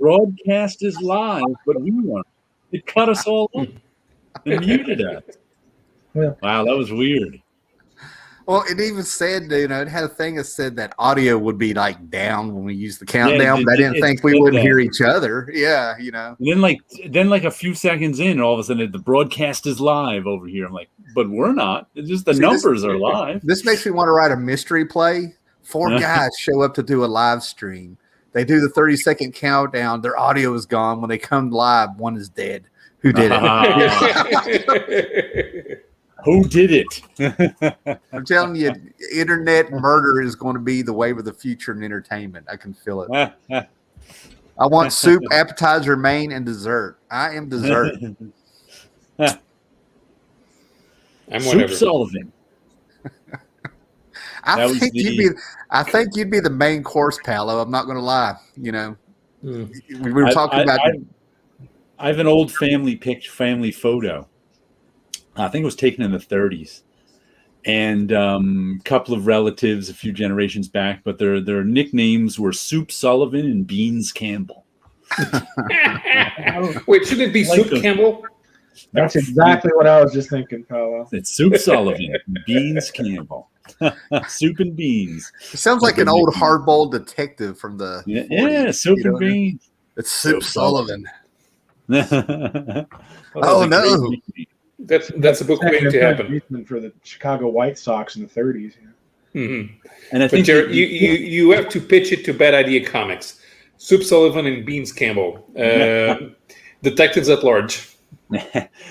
broadcast is live, but we weren't. It cut us all off and muted us. Yeah. Wow, that was weird. Well, it even said, it had a thing that said that audio would be like down when we used the countdown, but I didn't think we wouldn't hear each other. Yeah, And then a few seconds in, all of a sudden the broadcast is live over here. I'm like, but we're not. It's just the numbers are live. This makes me want to write a mystery play. 4 guys show up to do a live stream. They do the 30-second countdown. Their audio is gone. When they come live, one is dead. Who did it? Who did it? I'm telling you, internet murder is going to be the wave of the future in entertainment. I can feel it. I want soup, appetizer, main, and dessert. I am dessert. I'm Soup Sullivan. I think you'd be the main course, Paolo. I'm not going to lie. We were talking about. I have an old family photo. I think it was taken in the 30s, and a couple of relatives a few generations back, but their nicknames were Soup Sullivan and Beans Campbell. Wait, shouldn't it be Soup Campbell? That's exactly what I was just thinking, Paolo. It's Soup Sullivan, Beans Campbell. Soup and beans. It sounds like an old hard-boiled detective from the 40s, Soup and beans. It's Soup Sullivan. Oh no. That's a book waiting to happen for the Chicago White Sox in the 30s. Mm-hmm. And I think Jared, you have to pitch it to Bad Idea Comics. Soup Sullivan and Beans Campbell, detectives at large.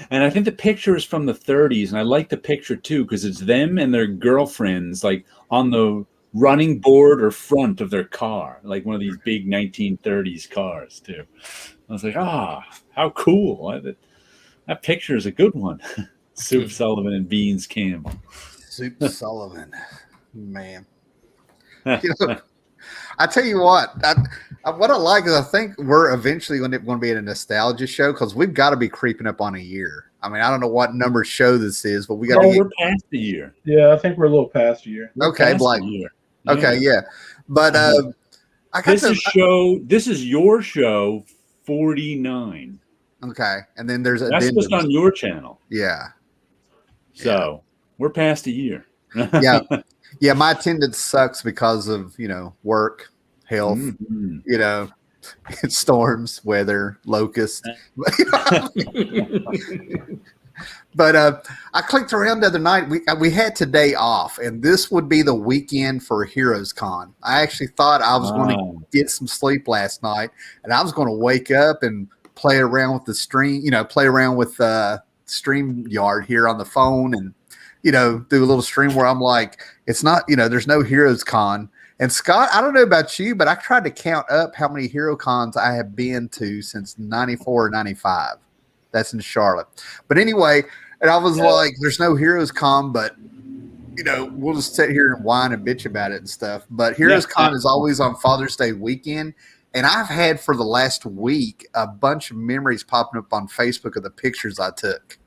And I think the picture is from the 30s, and I like the picture too because it's them and their girlfriends like on the running board or front of their car, like one of these big 1930s cars too. I was like, how cool! That picture is a good one. Soup Sullivan and Beans Campbell. Soup Sullivan, man. I tell you what I like is I think we're eventually going to be in a nostalgia show because we've got to be creeping up on a year. I mean, I don't know what number show this is, but we got to. We're past the year. Yeah, I think we're a little past a year. Okay, Blake. Okay, yeah, but this is your show 49. Okay, and then there's that's just on your channel. Yeah. So we're past a year. Yeah. My attendance sucks because of work, health, storms, weather, locusts. But I clicked around the other night. We had today off, and this would be the weekend for Heroes Con. I actually thought I was going to get some sleep last night, and I was going to wake up and play around with the stream, play around with StreamYard here on the phone and, do a little stream where I'm like, it's not, there's no Heroes Con. And Scott, I don't know about you, but I tried to count up how many Hero Cons I have been to since 94 or 95. That's in Charlotte. But anyway, and I was like, there's no Heroes Con, but, we'll just sit here and whine and bitch about it and stuff. But Heroes Con is always on Father's Day weekend. And I've had for the last week a bunch of memories popping up on Facebook of the pictures I took.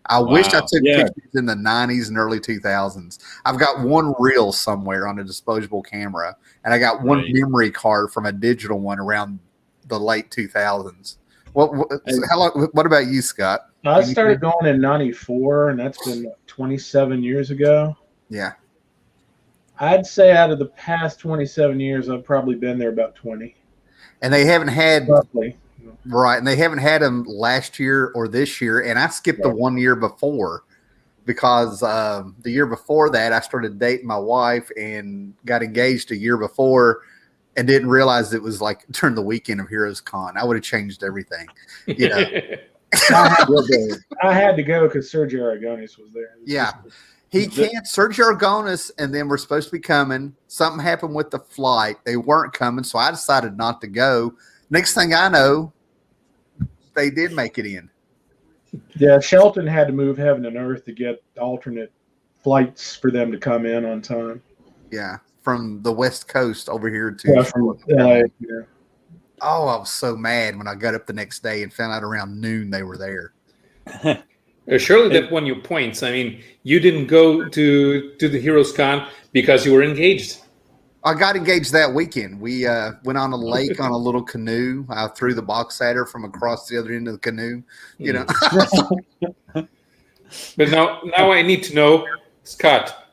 I wish I took pictures in the 90s and early 2000s. I've got one reel somewhere on a disposable camera, and I got one memory card from a digital one around the late 2000s. What about you, Scott? I started going in 94, and that's been 27 years ago. Yeah. I'd say out of the past 27 years, I've probably been there about 20. And they haven't had roughly. Right, and they haven't had them last year or this year, and I skipped the 1 year before because the year before that I started dating my wife and got engaged a year before and didn't realize it was like during the weekend of Heroes Con. I would have changed everything. I had to go because Sergio Aragonis was there. He can't. Sergio Aragonis, and then we're supposed to be coming. Something happened with the flight. They weren't coming, so I decided not to go. Next thing I know, they did make it in. Yeah, Shelton had to move heaven and earth to get alternate flights for them to come in on time. Yeah, from the West Coast over here to from LA. Yeah. Oh, I was so mad when I got up the next day and found out around noon they were there. Surely that won you points. I mean, you didn't go to the Heroes Con because you were engaged. I got engaged that weekend. We went on a lake on a little canoe. I threw the box at her from across the other end of the canoe. You know. But now I need to know, Scott,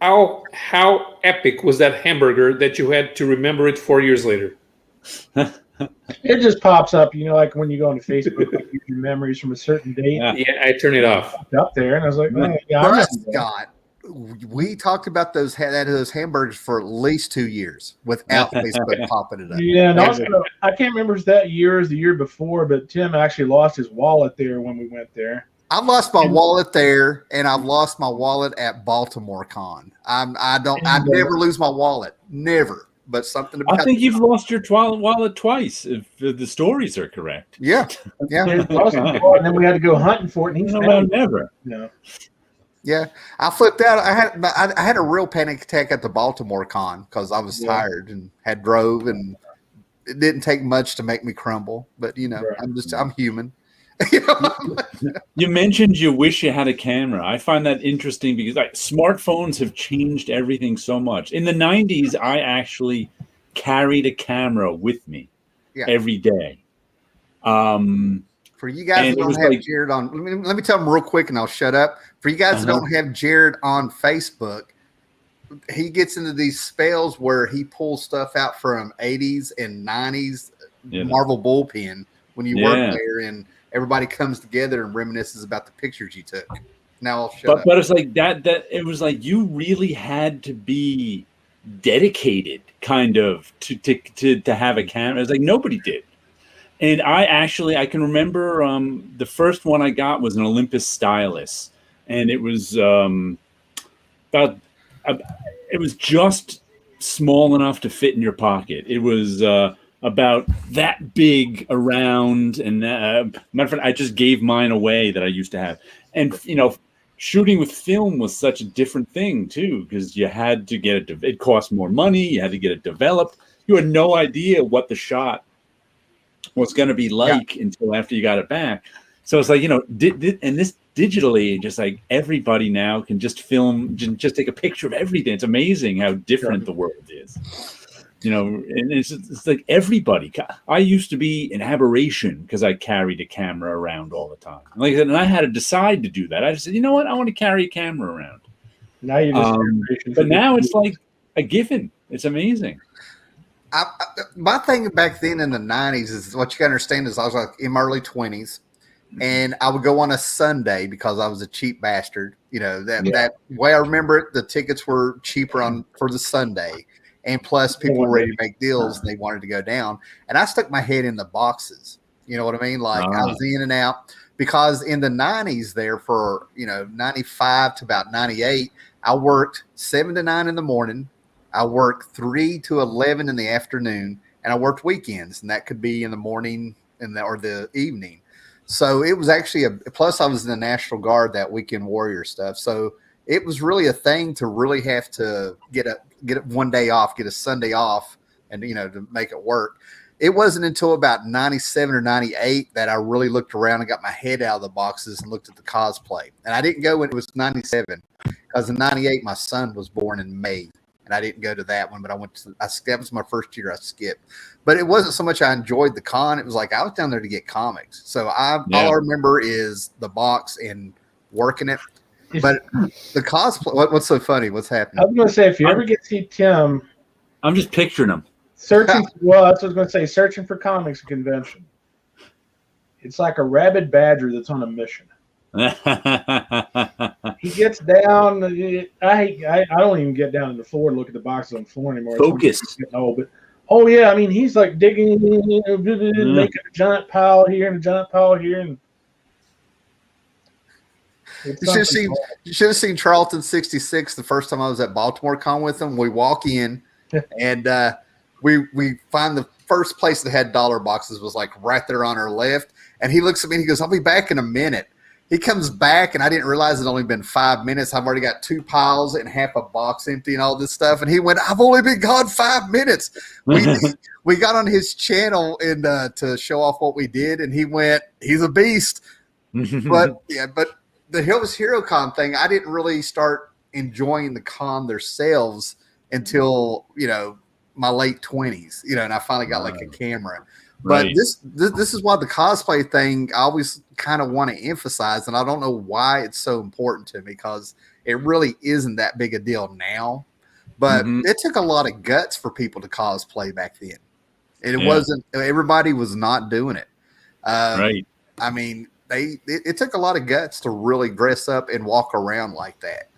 how epic was that hamburger that you had to remember it 4 years later? It just pops up, like when you go on Facebook, like your memories from a certain date. Yeah, I turn it off. Up there, and I was like, oh, yeah, I But remember that. Scott, we talked about those hamburgers for at least 2 years without Facebook popping it up. Yeah, and also, I can't remember if it was that year or the year before, but Tim actually lost his wallet there when we went there. I've lost my wallet there, and I've lost my wallet at Baltimore Con. I never lose my wallet, never. But something about I think you've lost your wallet twice, if the stories are correct. Yeah. And then we had to go hunting for it. And Never. Yeah. Yeah, I flipped out. I had a real panic attack at the Baltimore Con because I was tired and had drove, and it didn't take much to make me crumble. But I'm human. You mentioned you wish you had a camera. I find that interesting because smartphones have changed everything so much. In the 90s, I actually carried a camera with me every day. For you guys that don't have Jared on, let me tell them real quick and I'll shut up. For you guys that don't have Jared on Facebook, he gets into these spells where he pulls stuff out from 80s and 90s Marvel bullpen when you work there, and everybody comes together and reminisces about the pictures you took. Now I'll shut up. But it's like that it was like you really had to be dedicated kind of to have a camera. It's like nobody did. And I can remember the first one I got was an Olympus stylus, and it was it was just small enough to fit in your pocket. It was about that big around, and matter of fact, I just gave mine away that I used to have. And shooting with film was such a different thing too, because you had to get it. It cost more money. You had to get it developed. You had no idea what the shot was going to be like until after you got it back. So it's like, and this digitally, just like everybody now can just film, just take a picture of everything. It's amazing how different the world is, and it's like everybody. I used to be an aberration because I carried a camera around all the time. Like I said, and I had to decide to do that. I just said, you know what? I want to carry a camera around. Now you just but now it's like a given. It's amazing. My thing back then in the 90s is what you got to understand is I was like in my early 20s, and I would go on a Sunday because I was a cheap bastard. That way I remember it, the tickets were cheaper for the Sunday, and plus people were ready to make deals and they wanted to go down. And I stuck my head in the boxes. You know what I mean? Like I was in and out because in the 90s there for 95 to about 98, I worked 7 to 9 in the morning. I worked 3 to 11 in the afternoon, and I worked weekends, and that could be in the morning or the evening. So it was actually plus I was in the National Guard, that weekend warrior stuff. So it was really a thing to really have to get one day off, get a Sunday off, and to make it work. It wasn't until about 97 or 98 that I really looked around and got my head out of the boxes and looked at the cosplay. And I didn't go when it was 97, because in 98 my son was born in May. And I didn't go to that one, but that was my first year I skipped. But it wasn't so much I enjoyed the con. It was like I was down there to get comics. So all I remember is the box and working it. But the cosplay, what's so funny? What's happening? I was going to say, if you ever get to see Tim. I'm just picturing him. That's what I was going to say, searching for comics at convention. It's like a rabid badger that's on a mission. He gets down. I don't even get down to the floor to look at the boxes on the floor anymore. Focus. He's like digging, making a giant pile here and a giant pile here, and you should have seen Charlton 66 the first time I was at Baltimore Con with him. We walk in, and we find the first place that had dollar boxes was like right there on our left, and he looks at me and he goes, "I'll be back in a minute." He comes back, and I didn't realize it only been 5 minutes. I've already got 2 piles and half a box empty and all this stuff. And he went, "I've only been gone 5 minutes." We got on his channel and to show off what we did, and he went, "He's a beast." But the Hero Con thing, I didn't really start enjoying the con themselves until, my late 20s, and I finally got like a camera. But Right. this is why the cosplay thing I always kind of want to emphasize, and I don't know why it's so important to me, because it really isn't that big a deal now. But it took a lot of guts for people to cosplay back then. And it wasn't, everybody was not doing it. Right. I mean, it took a lot of guts to really dress up and walk around like that,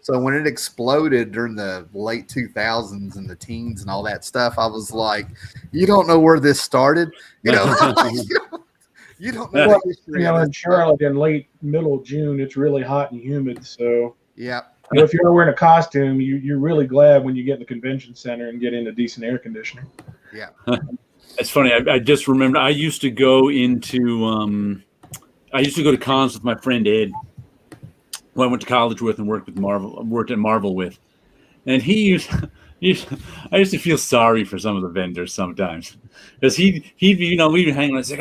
So when it exploded during the late 2000s and the teens and all that stuff, I was like, you don't know where this started, you don't know. Well, in Charlotte in middle June, it's really hot and humid. So yeah. If you're wearing a costume, you're really glad when you get in the convention center and get into decent air conditioning. Yeah. It's funny. I just remembered I used to go to cons with my friend Ed, who I went to college with and worked at Marvel with. And I used to feel sorry for some of the vendors sometimes, because we'd be hanging out. It's like,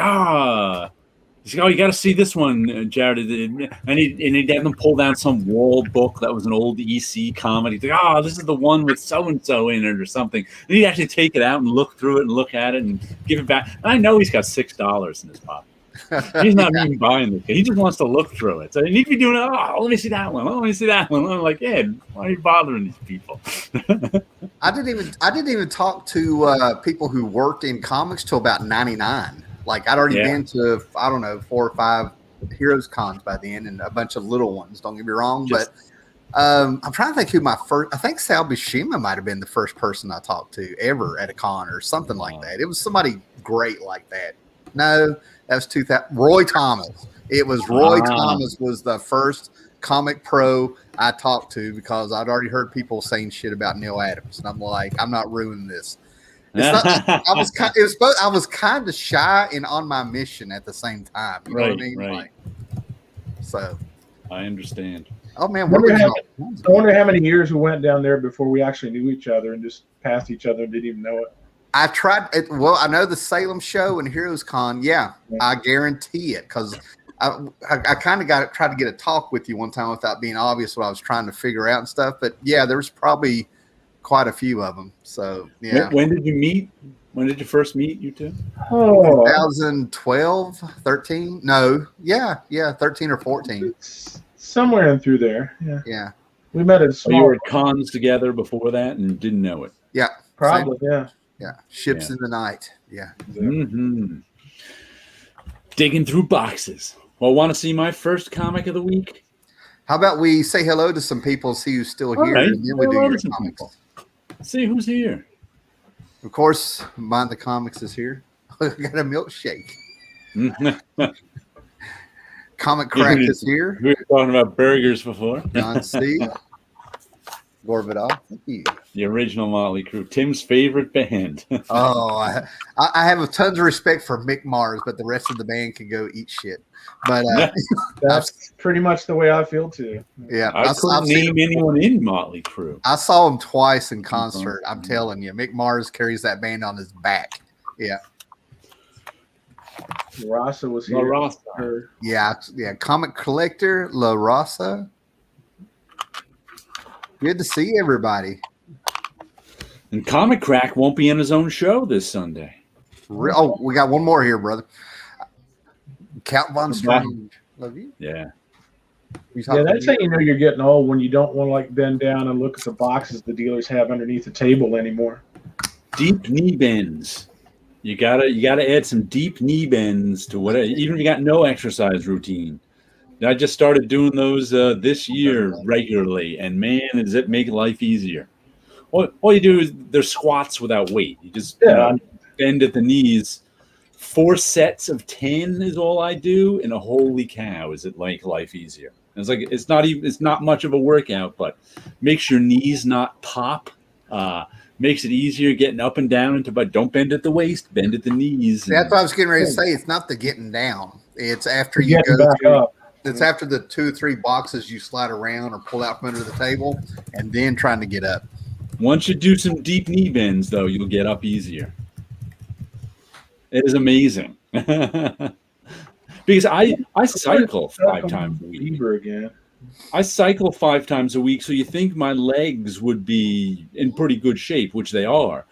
he's like, oh, you got to see this one, Jared. And he'd have them pull down some wall book that was an old EC comic. He's like, oh, this is the one with so-and-so in it or something. And he'd actually take it out and look through it and look at it and give it back. And I know he's got $6 in his pocket. He's not even buying it. He just wants to look through it. So he'd be doing, let me see that one. Let me see that one. I'm like, Ed, why are you bothering these people? I didn't even talk to people who worked in comics till about 99. Like I'd already been to, I don't know, 4 or 5 Heroes Cons by then, and a bunch of little ones. Don't get me wrong, but I'm trying to think who I think Sal Buscema might have been the first person I talked to ever at a con or something like that. It was somebody great like that. No, that was 2000. Roy Thomas. It was Roy Thomas was the first comic pro I talked to, because I'd already heard people saying shit about Neil Adams, and I'm like, I'm not ruining this. I was kind of shy and on my mission at the same time. You know what I mean? Right. So I understand. Oh man, I wonder how many years we went down there before we actually knew each other and just passed each other and didn't even know it. I tried it. Well, I know the Salem show and Heroes Con. Yeah, I guarantee it, because I kind of tried to get a talk with you one time without being obvious what I was trying to figure out and stuff. But yeah, there was probably quite a few of them. So yeah. When did you meet? When did you first meet, you two? 2012, 13? No, yeah, 13 or 14. Somewhere in through there. Yeah. We met at a small. You were at cons together before that and didn't know it. Yeah, probably. Same. Yeah. Ships in the night. Yeah. Mm-hmm. Digging through boxes. Well, want to see my first comic of the week? How about we say hello to some people, see who's still here, and then we do your comics. See who's here. Of course, Mind the Comics is here. I got a milkshake. Comic Crack is here. We were talking about burgers before. John C. Gorbadoff. Thank you. The original Motley Crue. Tim's favorite band. I have tons of respect for Mick Mars, but the rest of the band can go eat shit. But that's pretty much the way I feel too. Yeah, I couldn't name anyone in Motley Crue. I saw him twice in concert. I'm telling you, Mick Mars carries that band on his back. Yeah. La Raza was here. La Raza. Yeah. Comic Collector, La Raza. Good to see everybody. And Comic Crack won't be in his own show this Sunday. Oh, we got one more here, brother. Count Von Strange. Love you. Yeah. That's how you know you're getting old, when you don't want to like bend down and look at the boxes the dealers have underneath the table anymore. Deep knee bends. You gotta add some deep knee bends to whatever, even if you got no exercise routine. I just started doing those this year regularly, and man, does it make life easier. All you do is there's squats without weight. You just bend at the knees. 4 sets of 10 is all I do, and holy cow, is it like life easier. And it's not much of a workout, but makes your knees not pop. Makes it easier getting up and down but don't bend at the waist, bend at the knees. That's what I was getting ready to say. It's not the getting down. It's after you go back up. It's after the 2 or 3 boxes you slide around or pull out from under the table, and then trying to get up. Once you do some deep knee bends, though, you'll get up easier. It is amazing. Because I cycle 5 times a week. Again. I cycle 5 times a week, so you think my legs would be in pretty good shape, which they are.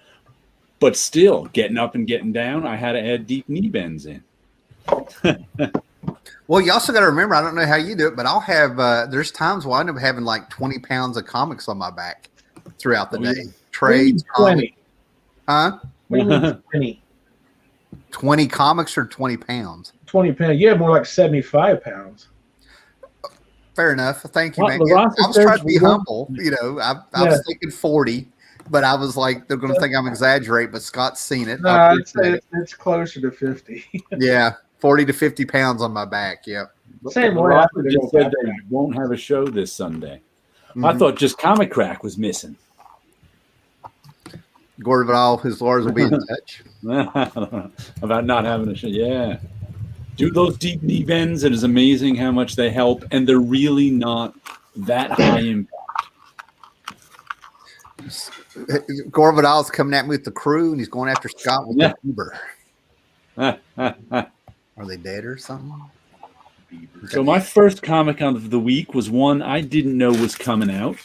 But still, getting up and getting down, I had to add deep knee bends in. Well, you also got to remember, I don't know how you do it, but I'll have, there's times where I end up having like 20 pounds of comics on my back throughout the day. Yeah. Trades, 20. Huh? 20. 20 comics or 20 pounds? 20 pounds. Yeah, more like 75 pounds. Fair enough. Thank you, Well, man. I was trying to be humble. I was thinking 40, but I was like, they're going to think I'm exaggerating, but Scott's seen it. No, I'd say it's closer to 50. Yeah, 40 to 50 pounds on my back. Yeah. Same way. Robert just said they won't have a show this Sunday. Mm-hmm. I thought just Comic Crack was missing. Gordon Vidal, his lawyers will be in touch. About not having a show. Yeah. Do those deep knee bends. It is amazing how much they help, and they're really not that high impact. Gordon Vidal's coming at me with the crew, and he's going after Scott with the Uber. Are they dead or something? So my first comic of the week was one I didn't know was coming out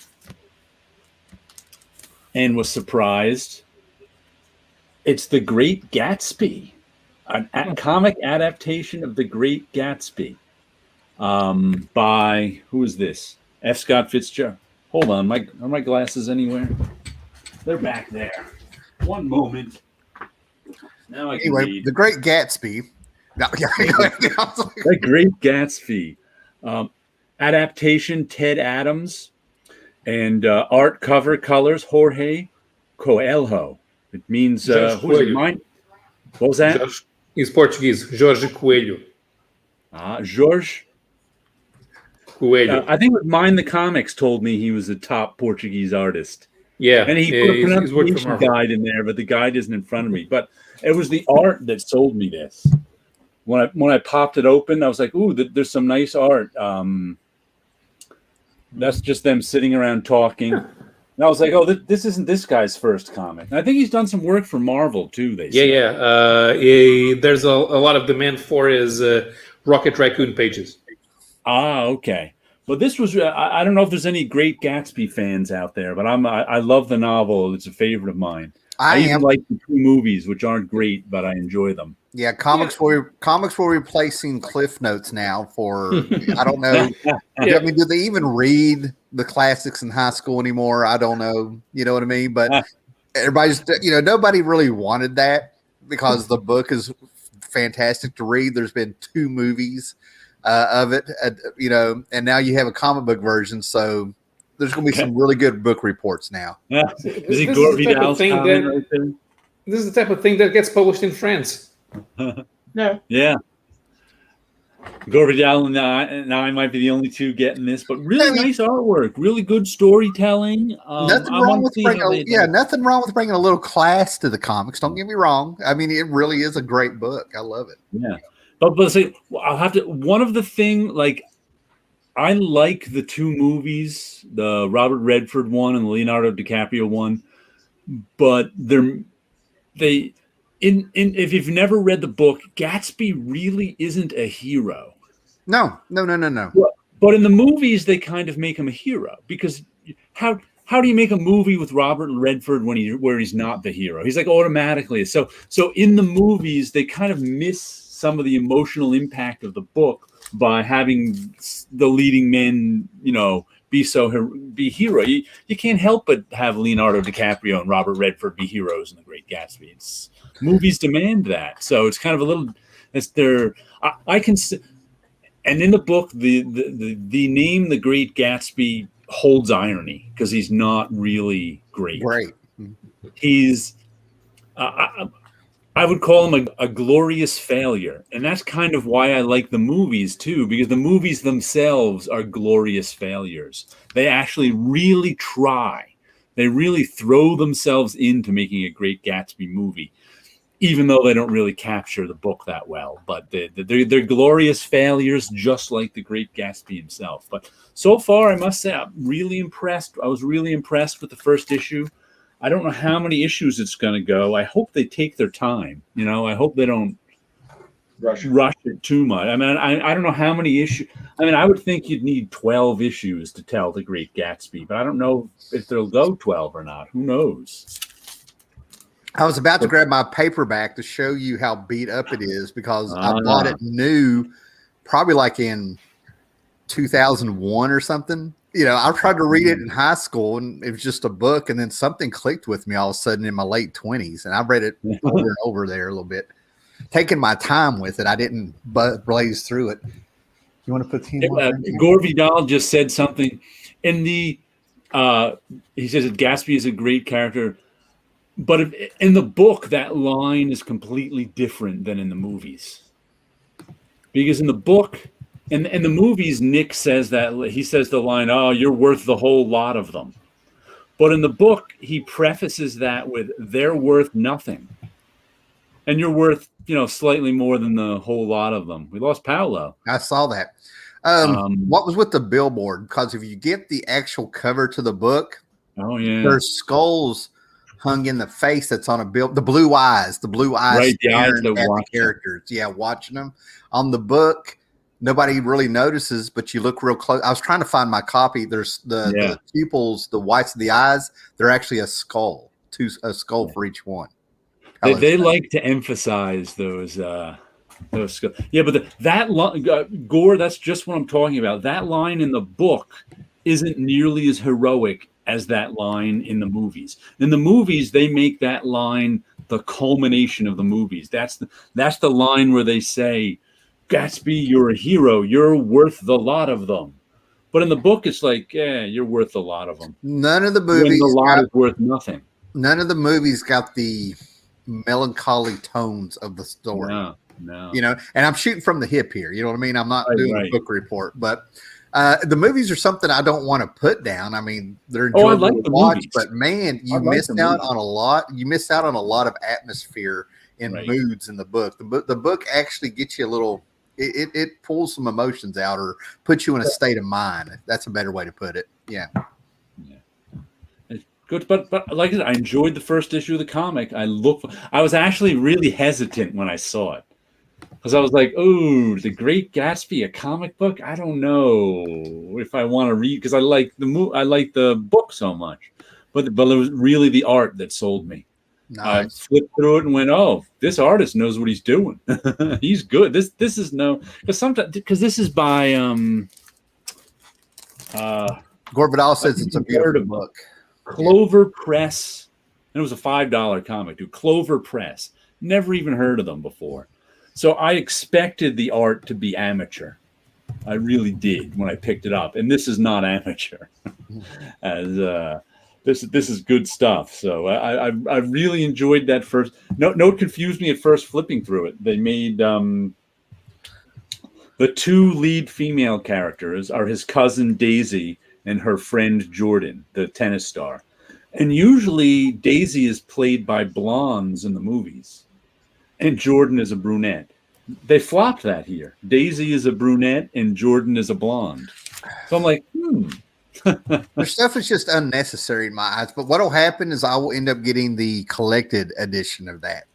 and was surprised. It's The Great Gatsby, a comic adaptation of The Great Gatsby by, who is this? F. Scott Fitzgerald. Hold on, are my glasses anywhere? They're back there. One moment. Now I can read. The Great Gatsby. The Great Gatsby. Adaptation, Ted Adams. And art cover colors, Jorge Coelho. It means, who's it mine? What was that? He's Portuguese. Jorge Coelho. Jorge Coelho. I think with Mind the Comics told me he was a top Portuguese artist. Yeah. And he put a pronunciation guide in there, but the guide isn't in front of me. But it was the art that sold me this. When I popped it open, I was like, ooh, there's some nice art. That's just them sitting around talking. And I was like, oh, this isn't this guy's first comic. And I think he's done some work for Marvel, too, they say. Yeah. There's a lot of demand for his Rocket Raccoon pages. Okay. But this was, I don't know if there's any Great Gatsby fans out there, but I love the novel. It's a favorite of mine. I even like the 2 movies, which aren't great, but I enjoy them. Yeah, comics were replacing Cliff Notes now for, I don't know. I mean, do they even read the classics in high school anymore? I don't know. You know what I mean? But everybody's, nobody really wanted that because the book is fantastic to read. There's been 2 movies of it, and now you have a comic book version. So there's going to be some really good book reports now. Yeah. Is it Gore Vidal's comment right there? This is the type of thing that gets published in France. No. Yeah. Gore Vidal and I might be the only 2 getting this, but really nice artwork, really good storytelling. Nothing wrong with bringing a little class to the comics. Don't get me wrong. I mean, it really is a great book. I love it. Yeah. But say, I'll have to, one of the thing, like, I like the 2 movies, the Robert Redford one and the Leonardo DiCaprio one, but if you've never read the book, Gatsby really isn't a hero. No. But in the movies, they kind of make him a hero because how do you make a movie with Robert Redford where he's not the hero? He's like automatically. So in the movies, they kind of miss some of the emotional impact of the book by having the leading men, be hero. You can't help but have Leonardo DiCaprio and Robert Redford be heroes in The Great Gatsby. Movies demand that, so it's kind of a little. I can, and in the book, the name The Great Gatsby holds irony because he's not really great. Right. He's. I would call him a glorious failure. And that's kind of why I like the movies, too, because the movies themselves are glorious failures. They actually really try. They really throw themselves into making a Great Gatsby movie, even though they don't really capture the book that well. But they're glorious failures, just like the Great Gatsby himself. But so far, I must say, I'm really impressed. I was really impressed with the first issue. I don't know how many issues it's going to go. I hope they take their time. I hope they don't rush it too much. I mean, I don't know how many issues. I mean, I would think you'd need 12 issues to tell The Great Gatsby, but I don't know if they'll go 12 or not. Who knows? I was about to grab my paperback to show you how beat up it is because I bought it new, probably like in 2001 or something. I tried to read it in high school and it was just a book, and then something clicked with me all of a sudden in my late 20s, and I read it over and over there a little bit, taking my time with it. I didn't blaze through it. You want to put Gore Vidal just said something in the he says that Gatsby is a great character, but in the book that line is completely different than in the movies, because in the book, in the movies, Nick says that he says the line, "Oh, you're worth the whole lot of them," but in the book he prefaces that with, "They're worth nothing, and you're worth slightly more than the whole lot of them." We lost Paolo. I saw that. What was with the billboard? Because if you get the actual cover to the book, there's skulls hung in the face that's on a bill. The blue eyes, right? The eyes that watch the characters. Yeah, watching them on the book. Nobody really notices, but you look real close. I was trying to find my copy. There's the pupils, the whites of the eyes. They're actually a skull, a skull for each one. They like to emphasize those skulls. Yeah, but that line, Gore, that's just what I'm talking about. That line in the book isn't nearly as heroic as that line in the movies. In the movies, they make that line the culmination of the movies. That's the line where they say, "Gatsby, you're a hero. You're worth the lot of them." But in the book, it's like, you're worth a lot of them. None of the movies. The lot is worth nothing. None of the movies got the melancholy tones of the story. No. And I'm shooting from the hip here. You know what I mean? I'm not doing a book report, but the movies are something I don't want to put down. I mean, they're enjoyable to watch, but man, you missed out on a lot. You missed out on a lot of atmosphere and moods in the book. The book actually gets you a little. It pulls some emotions out or puts you in a state of mind. That's a better way to put it. Yeah. It's good, but like I said, I enjoyed the first issue of the comic. I was actually really hesitant when I saw it, because I was like, "Oh, The Great Gatsby, a comic book? I don't know if I want to read," because I like the book so much. But it was really the art that sold me. Nice. I flipped through it and went, "Oh, this artist knows what he's doing. He's good." This is because this is by Gore Vidal says it's a beautiful book. Clover Press. And it was a $5 comic, dude. Clover Press. Never even heard of them before. So I expected the art to be amateur. I really did when I picked it up. And this is not amateur. This is good stuff. So I really enjoyed that first. No, it confused me at first flipping through it. They made the two lead female characters are his cousin Daisy and her friend Jordan, the tennis star. And usually Daisy is played by blondes in the movies, and Jordan is a brunette. They flopped that here. Daisy is a brunette and Jordan is a blonde. So I'm like, Their stuff is just unnecessary in my eyes. But what will happen is I will end up getting the collected edition of that.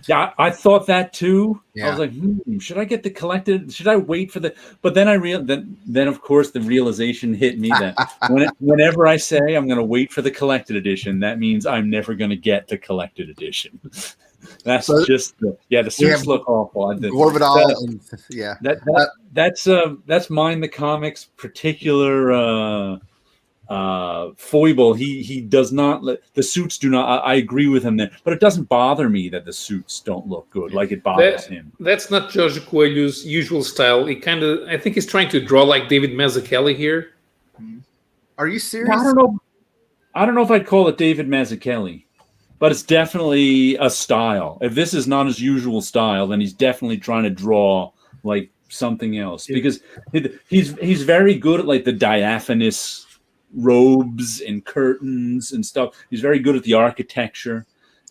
Yeah, I thought that too. Yeah. I was like, should I get the collected? Should I wait for the? But then then of course the realization hit me that whenever I say I'm going to wait for the collected edition, that means I'm never going to get the collected edition. That's just the suits look awful. That's Mind the Comics' particular foible. He does not let the suits do not. I agree with him there, but it doesn't bother me that the suits don't look good like it bothers him. That's not Jorge Coelho's usual style. I think he's trying to draw like David Mazzucchelli here. Are you serious? I don't know if I'd call it David Mazzucchelli. But it's definitely a style. If this is not his usual style, then he's definitely trying to draw like something else, because he's very good at like the diaphanous robes and curtains and stuff. He's very good at the architecture.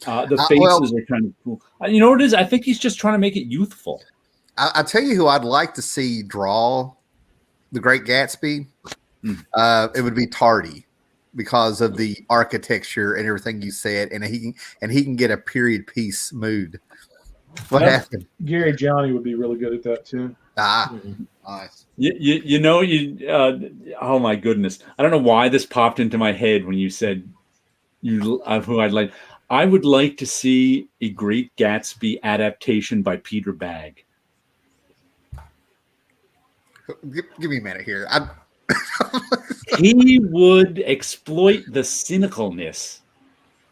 The faces are kind of cool. You know what it is? I think he's just trying to make it youthful. I'll tell you who I'd like to see draw The Great Gatsby. It would be Tardy, because of the architecture and everything you said, and he can get a period piece mood. What Yep. happened? Gary Johnny would be really good at that too. Nice. Oh my goodness, I don't know why this popped into my head when you said who I'd like. I would like to see a Great Gatsby adaptation by Peter Bagg. Give me a minute here. He would exploit the cynicalness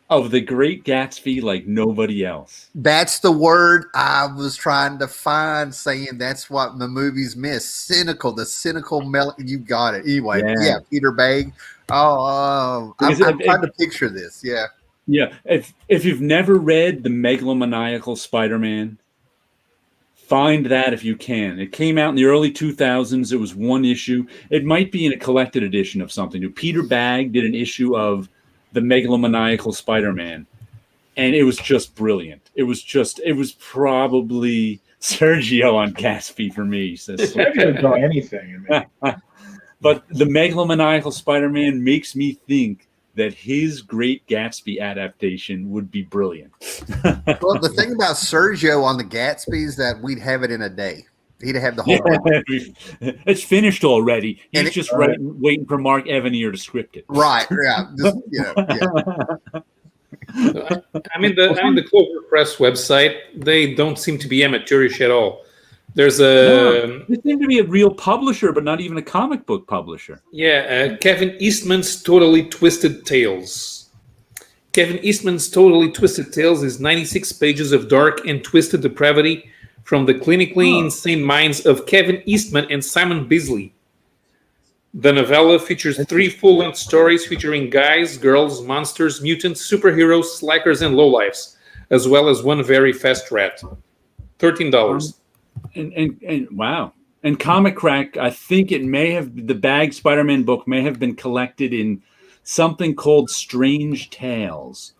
of the Great Gatsby like nobody else. That's the word I was trying to find, saying that's what the movies miss. Cynical, the cynical you got it. Anyway, yeah, Peter Bagg. I'm trying to picture this. Yeah. Yeah. If you've never read The Megalomaniacal Spider-Man, find that if you can. It came out in the early 2000s. It was one issue. It might be in a collected edition of something. Peter Bagg did an issue of The Megalomaniacal Spider-Man, and it was just brilliant. It was probably Sergio on Gatsby for me. Sergio would draw anything. But The Megalomaniacal Spider-Man makes me think that his Great Gatsby adaptation would be brilliant. Well, the thing about Sergio on the Gatsby is that we'd have it in a day. He'd have the whole. It's finished already. He's just waiting for Mark Evanier to script it. Right. Yeah. I mean, the Clover Press website, they don't seem to be amateurish at all. They seem to be a real publisher, but not even a comic book publisher. Yeah, Kevin Eastman's Totally Twisted Tales. Kevin Eastman's Totally Twisted Tales is 96 pages of dark and twisted depravity from the clinically insane minds of Kevin Eastman and Simon Bisley. The novella features 3 full-length stories featuring guys, girls, monsters, mutants, superheroes, slackers, and lowlifes, as well as one very fast rat. $13. And wow. And Comic Crack, I think the Bagg Spider-Man book may have been collected in something called Strange Tales,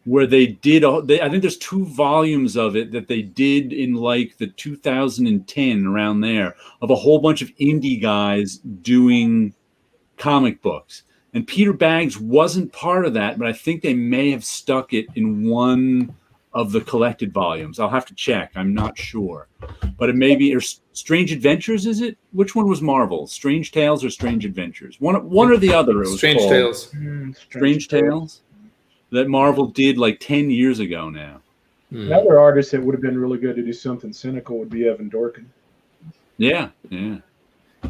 where they did, I think there's 2 volumes of it that they did in like the 2010, around there, of a whole bunch of indie guys doing comic books. And Peter Baggs wasn't part of that, but I think they may have stuck it in one of the collected volumes. I'll have to check. I'm not sure. But it may be, or Strange Adventures, is it? Which one was Marvel? Strange Tales or Strange Adventures? One or the other. It was Strange Tales. Strange Tales? That Marvel did like 10 years ago now. Another artist that would have been really good to do something cynical would be Evan Dorkin. Yeah.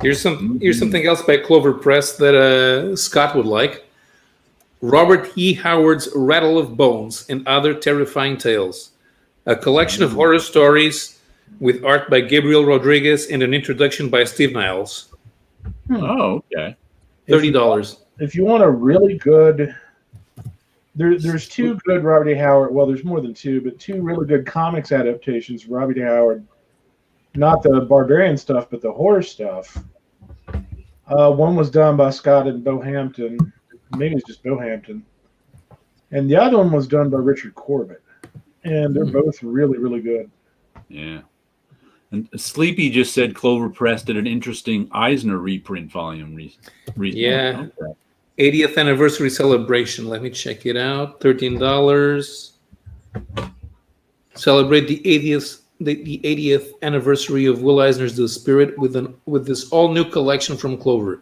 Here's something else by Clover Press that Scott would like. Robert E. Howard's Rattle of Bones and Other Terrifying Tales, a collection of horror stories with art by Gabriel Rodriguez and an introduction by Steve Niles. Oh, okay. $30. If you want a really good, there's 2 good Robert E. Howard. Well, there's more than 2, but 2 really good comics adaptations. Robert E. Howard, not the barbarian stuff, but the horror stuff. One was done by Scott and Bo Hampton. Maybe it's just Bo Hampton. And the other one was done by Richard Corbett. And they're both really, really good. Yeah. And Sleepy just said Clover Press did an interesting Eisner reprint volume recently. Yeah. Okay. 80th anniversary celebration. Let me check it out. $13. Celebrate the 80th anniversary of Will Eisner's The Spirit with this all-new collection from Clover.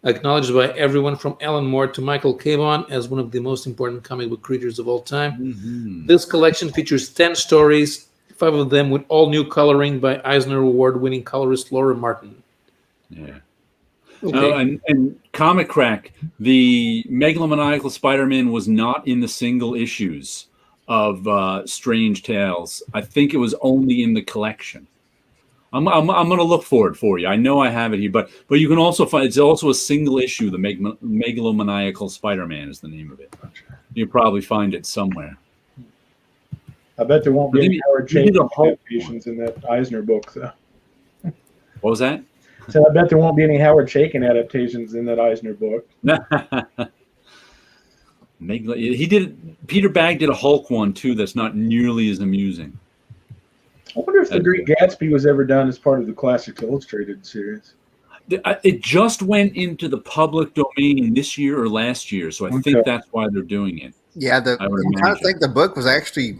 Acknowledged by everyone from Alan Moore to Michael Cavon as one of the most important comic book creators of all time. Mm-hmm. This collection features 10 stories, 5 of them with all new coloring by Eisner Award-winning colorist Laura Martin. Yeah. Okay. And Comic Crack, the Megalomaniacal Spider-Man was not in the single issues of Strange Tales. I think it was only in the collection. I'm going to look for it for you. I know I have it here, but you can also find it's also a single issue. The Megalomaniacal Spider-Man is the name of it. You'll probably find it somewhere. I bet there won't be any Howard Chaykin adaptations in that Eisner book, though. What was that? So I bet there won't be any Howard Chaykin adaptations in that Eisner book. Peter Bagg did a Hulk one too. That's not nearly as amusing. I wonder if The Great Gatsby was ever done as part of the Classics Illustrated series. It just went into the public domain this year or last year, so I think that's why they're doing it. Yeah, I'm trying to think the book was actually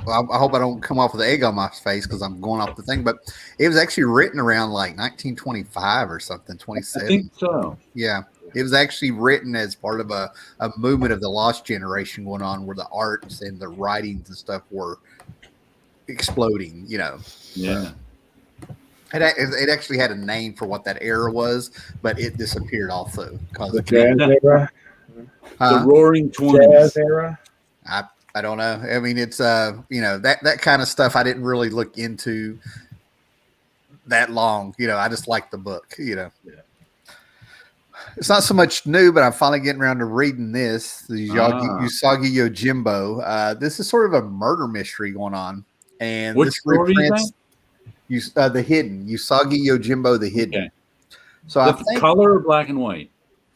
well, I hope I don't come off with an egg on my face because I'm going off the thing, but it was actually written around like 1925 or something, I 27. think so. Yeah. It was actually written as part of a movement of the lost generation going on where the arts and the writings and stuff were exploding, you know. Yeah. It actually had a name for what that era was, but it disappeared also. The jazz era. The Roaring Jazz Twenties. era. I don't know. I mean, it's you know, that kind of stuff I didn't really look into that long. You know, I just liked the book. You know, Yeah. It's not so much new, but I'm finally getting around to reading this. The Usagi Yojimbo. This is sort of a murder mystery going on, and What this story is reprints the Hidden Usagi Yojimbo, the Hidden. Okay. So I think color or black and white?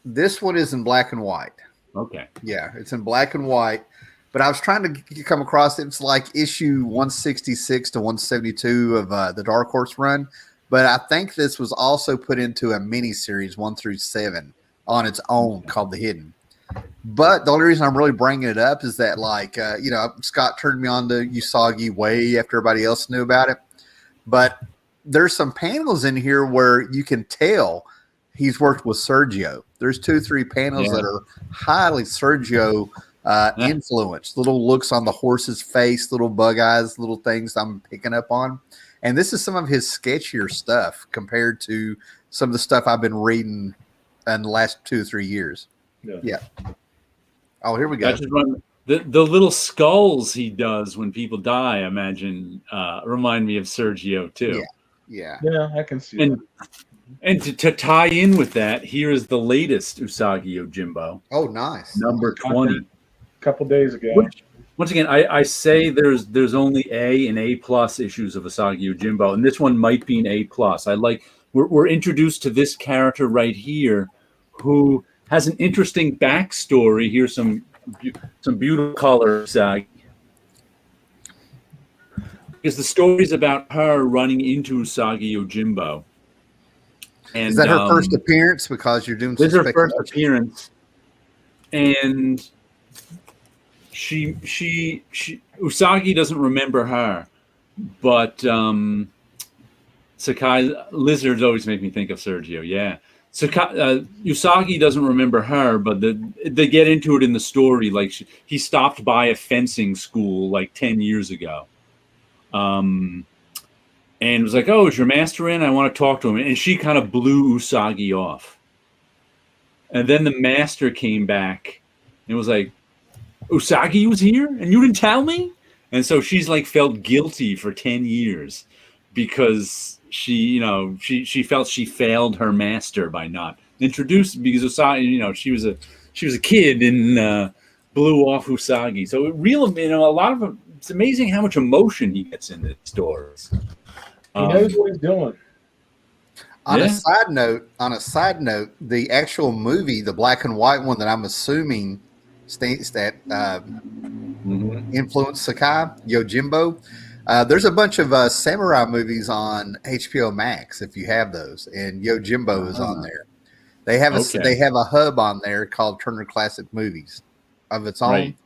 this one is in black and white. Okay. Yeah, it's in black and white. But I was trying to come across it. It's like issue 166 to 172 of the Dark Horse run. But I think this was also put into a mini series 1 through 7 on its own called The Hidden. But the only reason I'm really bringing it up is that, like, you know, Scott turned me on to Usagi way after everybody else knew about it. But there's some panels in here where you can tell he's worked with Sergio. There's 2-3 panels that are highly Sergio influenced. Little looks on the horse's face, little bug eyes, little things I'm picking up on. And this is some of his sketchier stuff compared to some of the stuff I've been reading in the last 2 or 3 years. Yeah. Oh, here we go. The little skulls he does when people die, I imagine, remind me of Sergio too. Yeah. I can see that. And to tie in with that, here is the latest Usagi Yojimbo. Oh, nice. Number 20. A couple days ago. Once again, I say there's only A and A plus issues of Usagi Yojimbo, and this one might be an A plus. We're introduced to this character right here, who has an interesting backstory. Here's some beautiful colors. Because the story's about her running into Usagi Yojimbo. And, is that her first appearance? Because you're doing this is her first appearance, and she Usagi doesn't remember her, but Sakai lizards always make me think of Sergio. Yeah, Usagi doesn't remember her, but they get into it in the story. Like he stopped by a fencing school like 10 years ago. And was like, "Oh, is your master in? I want to talk to him." And she kind of blew Usagi off. And then the master came back and was like, "Usagi was here and you didn't tell me?" And so she's like felt guilty for 10 years because she felt she failed her master by not introducing, because Usagi, she was a kid and blew off Usagi. So a lot of it's amazing how much emotion he gets in the stories. He knows what he's doing. On a side note, the actual movie, the black and white one that I'm assuming states that influenced Sakai Yojimbo. There's a bunch of samurai movies on HBO Max if you have those, and Yojimbo is on there. They have a hub on there called Turner Classic Movies of its own. Right.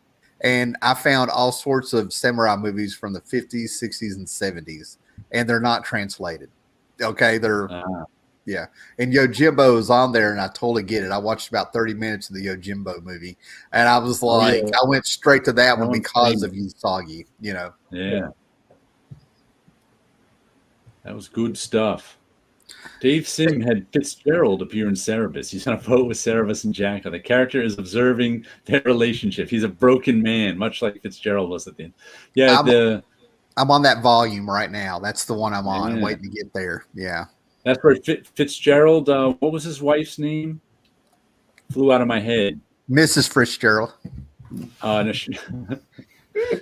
And I found all sorts of samurai movies from the 50s, 60s, and 70s. And they're not translated. Okay, and Yojimbo is on there, and I totally get it. I watched about 30 minutes of the Yojimbo movie, and I was like, I went straight to that one because of Usagi, Yeah. That was good stuff. Dave Sim had Fitzgerald appear in Cerebus. He's on a boat with Cerebus and Jacko. The character is observing their relationship. He's a broken man, much like Fitzgerald was at the end. Yeah, I'm on that volume right now. That's the one I'm on. I'm waiting to get there. Yeah. That's where Fitzgerald, what was his wife's name? Flew out of my head. Mrs. Fitzgerald. No,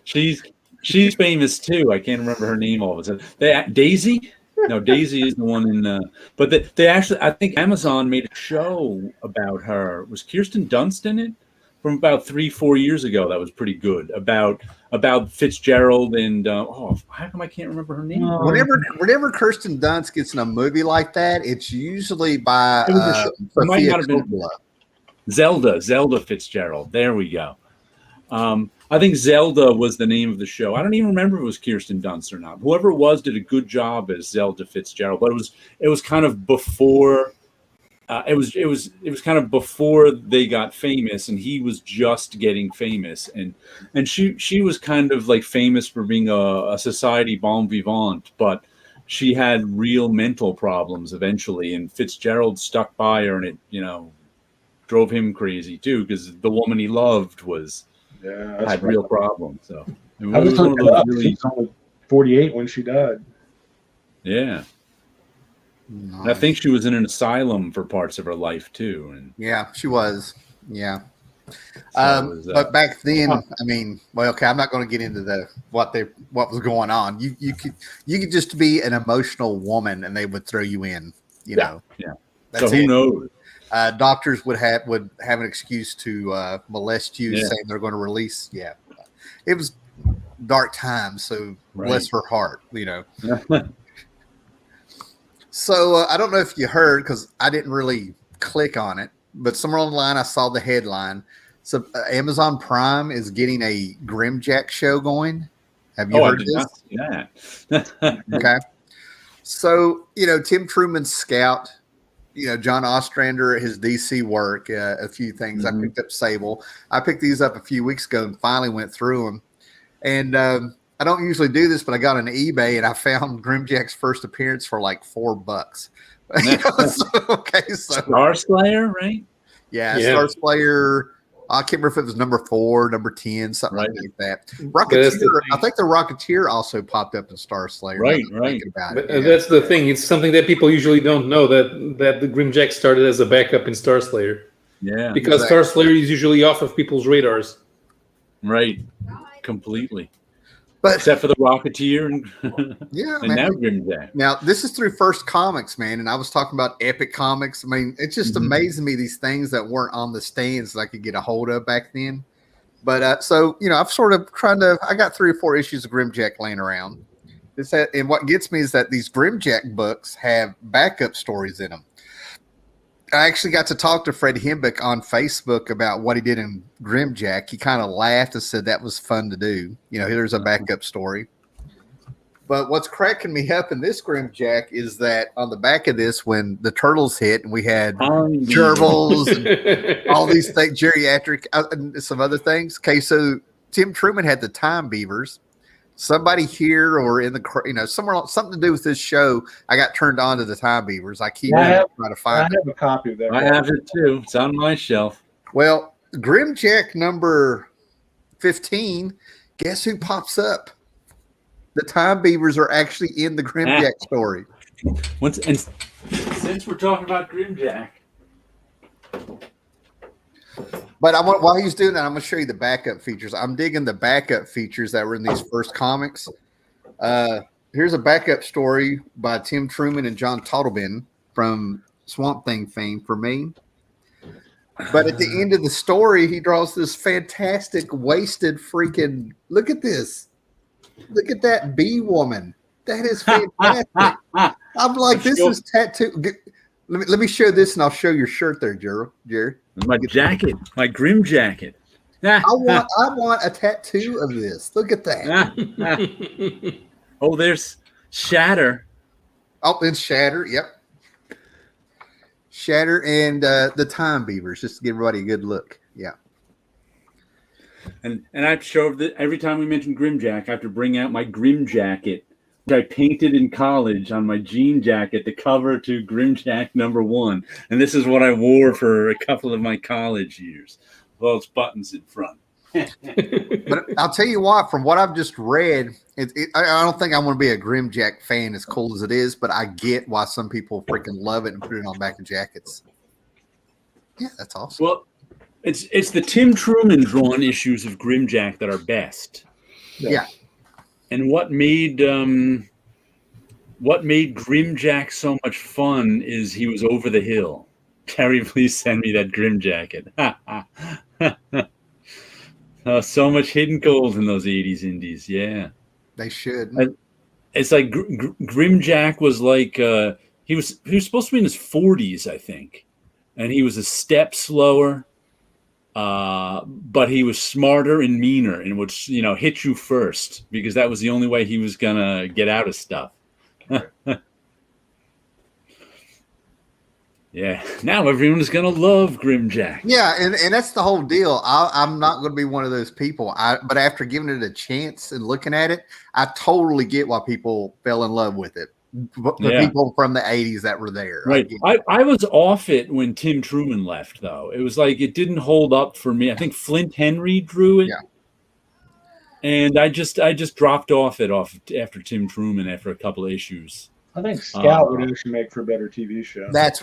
she's famous too. I can't remember her name all of a sudden. Daisy? No, Daisy is the one in but they actually, I think Amazon made a show about her. Was Kirsten Dunst in it? From about 3-4 years ago, that was pretty good. About Fitzgerald and how come I can't remember her name? Whenever Kirsten Dunst gets in a movie like that, it's usually by Sophia Coppola. Zelda Fitzgerald. There we go. I think Zelda was the name of the show. I don't even remember if it was Kirsten Dunst or not. Whoever it was did a good job as Zelda Fitzgerald, but it was kind of before. It was kind of before they got famous, and he was just getting famous, and she was kind of like famous for being a society bon vivant, but she had real mental problems eventually, and Fitzgerald stuck by her, and it drove him crazy too, because the woman he loved had real problems. So it I was was one of those really, she was only 48 when she died. yeah. Nice. And I think she was in an asylum for parts of her life too. And Yeah, she was. Yeah. so But back then, I mean, well, okay, I'm not going to get into what was going on. You could just be an emotional woman, and they would throw you in. You know. Yeah. That's so who it. knows? Doctors would have an excuse to molest you, saying they're going to release. Yeah, it was dark times. So bless her heart. So I don't know if you heard, because I didn't really click on it, but somewhere online I saw the headline. So Amazon Prime is getting a Grimjack show going. Have you heard I did this? not see that. Okay. So, Tim Truman's Scout, John Ostrander, his DC work, a few things. I picked up Sable. I picked these up a few weeks ago and finally went through them. And I don't usually do this, but I got on eBay and I found Grimjack's first appearance for like $4. So Star Slayer, right? Yeah. Star Slayer. I can't remember if it was number 4, number 10, something like that. Rocketeer. I think the Rocketeer also popped up in Star Slayer. Right. About but, it. That's the thing. It's something that people usually don't know, that the Grimjack started as a backup in Star Slayer. Yeah. Because Star Slayer is usually off of people's radars. Right. Completely. But except for the Rocketeer and man, now Grimjack. Now this is through First Comics, man, and I was talking about Epic Comics. I mean, it's just amazing me, these things that weren't on the stands that I could get a hold of back then. But so I've sort of I got 3 or 4 issues of Grimjack laying around. And what gets me is that these Grimjack books have backup stories in them. I actually got to talk to Fred Hembeck on Facebook about what he did in Grimjack. He kind of laughed and said that was fun to do. Here's a backup story. But what's cracking me up in this Grimjack is that on the back of this, when the turtles hit and we had gerbils and all these things, geriatric, and some other things. Okay, so Tim Truman had the time beavers. Somebody here or in the somewhere, something to do with this show, I got turned on to the time beavers. I keep trying to find it. I have a copy of that. I have it too. It's on my shelf. Well, Grimjack number 15, guess who pops up? The time beavers are actually in the Grimjack story. And since we're talking about Grimjack, but while he's doing that, I'm going to show you the backup features. I'm digging the backup features that were in these first comics. Here's a backup story by Tim Truman and John Totleben from Swamp Thing fame for me. But at the end of the story, he draws this fantastic wasted freaking. Look at this. Look at that bee woman. That is fantastic. I'm like, this is tattoo. Let me show this, and I'll show your shirt there, Jared. My jacket, my Grim jacket. I want a tattoo of this. Look at that. Oh, there's Shatter. Oh, it's Shatter. Yep. Shatter and the Time Beavers, just to give everybody a good look. Yeah. And I show that every time we mention Grimjack, I have to bring out my Grim jacket, which I painted in college on my jean jacket, the cover to Grimjack #1. And this is what I wore for a couple of my college years. Well, it's buttons in front. But I'll tell you what, from what I've just read, I don't think I'm going to be a Grimjack fan as cool as it is, but I get why some people freaking love it and put it on back of jackets. Yeah, that's awesome. Well, it's the Tim Truman drawn issues of Grimjack that are best. Yeah. And what made Grimjack so much fun is he was over the hill. Terry, please send me that Grim jacket. So much hidden gold in those 80s indies. Yeah. They should. It's like Grimjack was like he was supposed to be in his 40s, I think. And he was a step slower. but he was smarter and meaner and would, hit you first because that was the only way he was gonna get out of stuff. Yeah. Now everyone's gonna love Grimjack. Yeah, and that's the whole deal. I'm not going to be one of those people. But after giving it a chance and looking at it, I totally get why people fell in love with it. The people from the 80s that were there. Right. I was off it when Tim Truman left, though. It was like it didn't hold up for me. I think Flint Henry drew it. Yeah. And I just dropped off after Tim Truman after a couple of issues. I think Scout would actually make for a better TV show. That's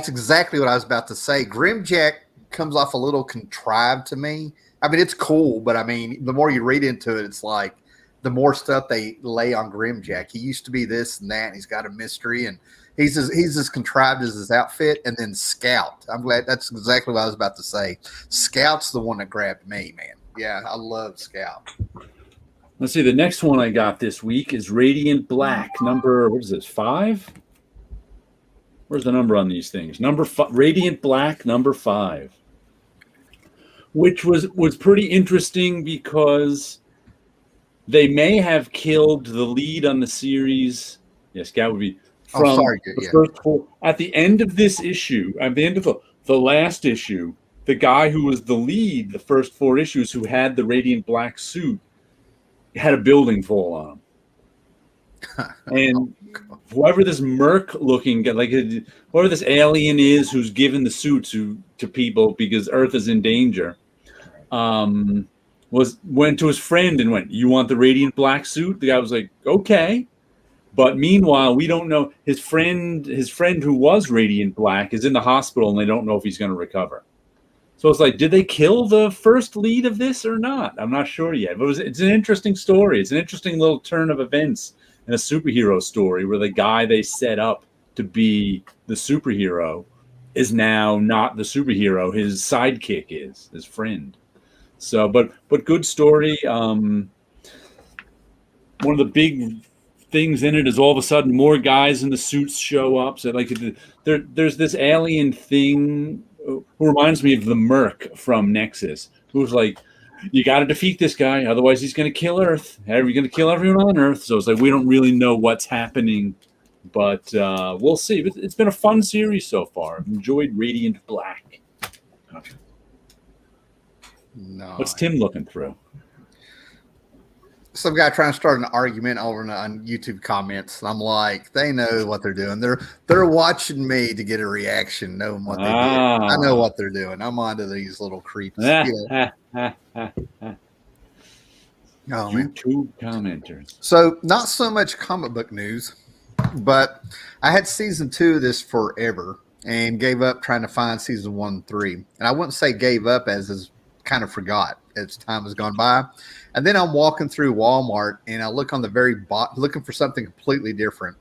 exactly what I was about to say. Grimjack comes off a little contrived to me. I mean, it's cool, but I mean, the more you read into it, it's like the more stuff they lay on Grimjack. He used to be this and that, and he's got a mystery, and he's as contrived as his outfit. And then Scout. I'm glad that's exactly what I was about to say. Scout's the one that grabbed me, man. Yeah, I love Scout. Let's see. The next one I got this week is Radiant Black, number, what is this, 5? Where's the number on these things? Radiant Black, number 5. Which was pretty interesting because they may have killed the lead on the series. Yes, Scout would be from the first 4. At the end of this issue, at the end of the last issue, the guy who was the lead, the first 4 issues, who had the Radiant Black suit, had a building fall on him. And whoever this merc looking, whoever this alien is who's given the suit to people because Earth is in danger, went to his friend and went, "You want the Radiant Black suit?" The guy was like, "Okay." But meanwhile, we don't know, his friend who was Radiant Black is in the hospital and they don't know if he's going to recover. So it's like, did they kill the first lead of this or not? I'm not sure yet. But it's an interesting story. It's an interesting little turn of events in a superhero story where the guy they set up to be the superhero is now not the superhero. His sidekick is, his friend. So, but good story. One of the big things in it is all of a sudden more guys in the suits show up. So there's this alien thing who reminds me of the Merc from Nexus, who's like, you got to defeat this guy, otherwise he's going to kill Earth. You're going to kill everyone on Earth. So it's like we don't really know what's happening, but we'll see. But it's been a fun series so far. I've enjoyed Radiant Black. No. What's Tim looking through? Some guy trying to start an argument over on YouTube comments. And I'm like, they know what they're doing. They're watching me to get a reaction, knowing what they did. I know what they're doing. I'm onto these little creeps. YouTube commenters. So not so much comic book news, but I had season 2 of this forever and gave up trying to find season 1 and 3. And I wouldn't say gave up as kind of forgot as time has gone by. And then I'm walking through Walmart and I look on the very bottom, looking for something completely different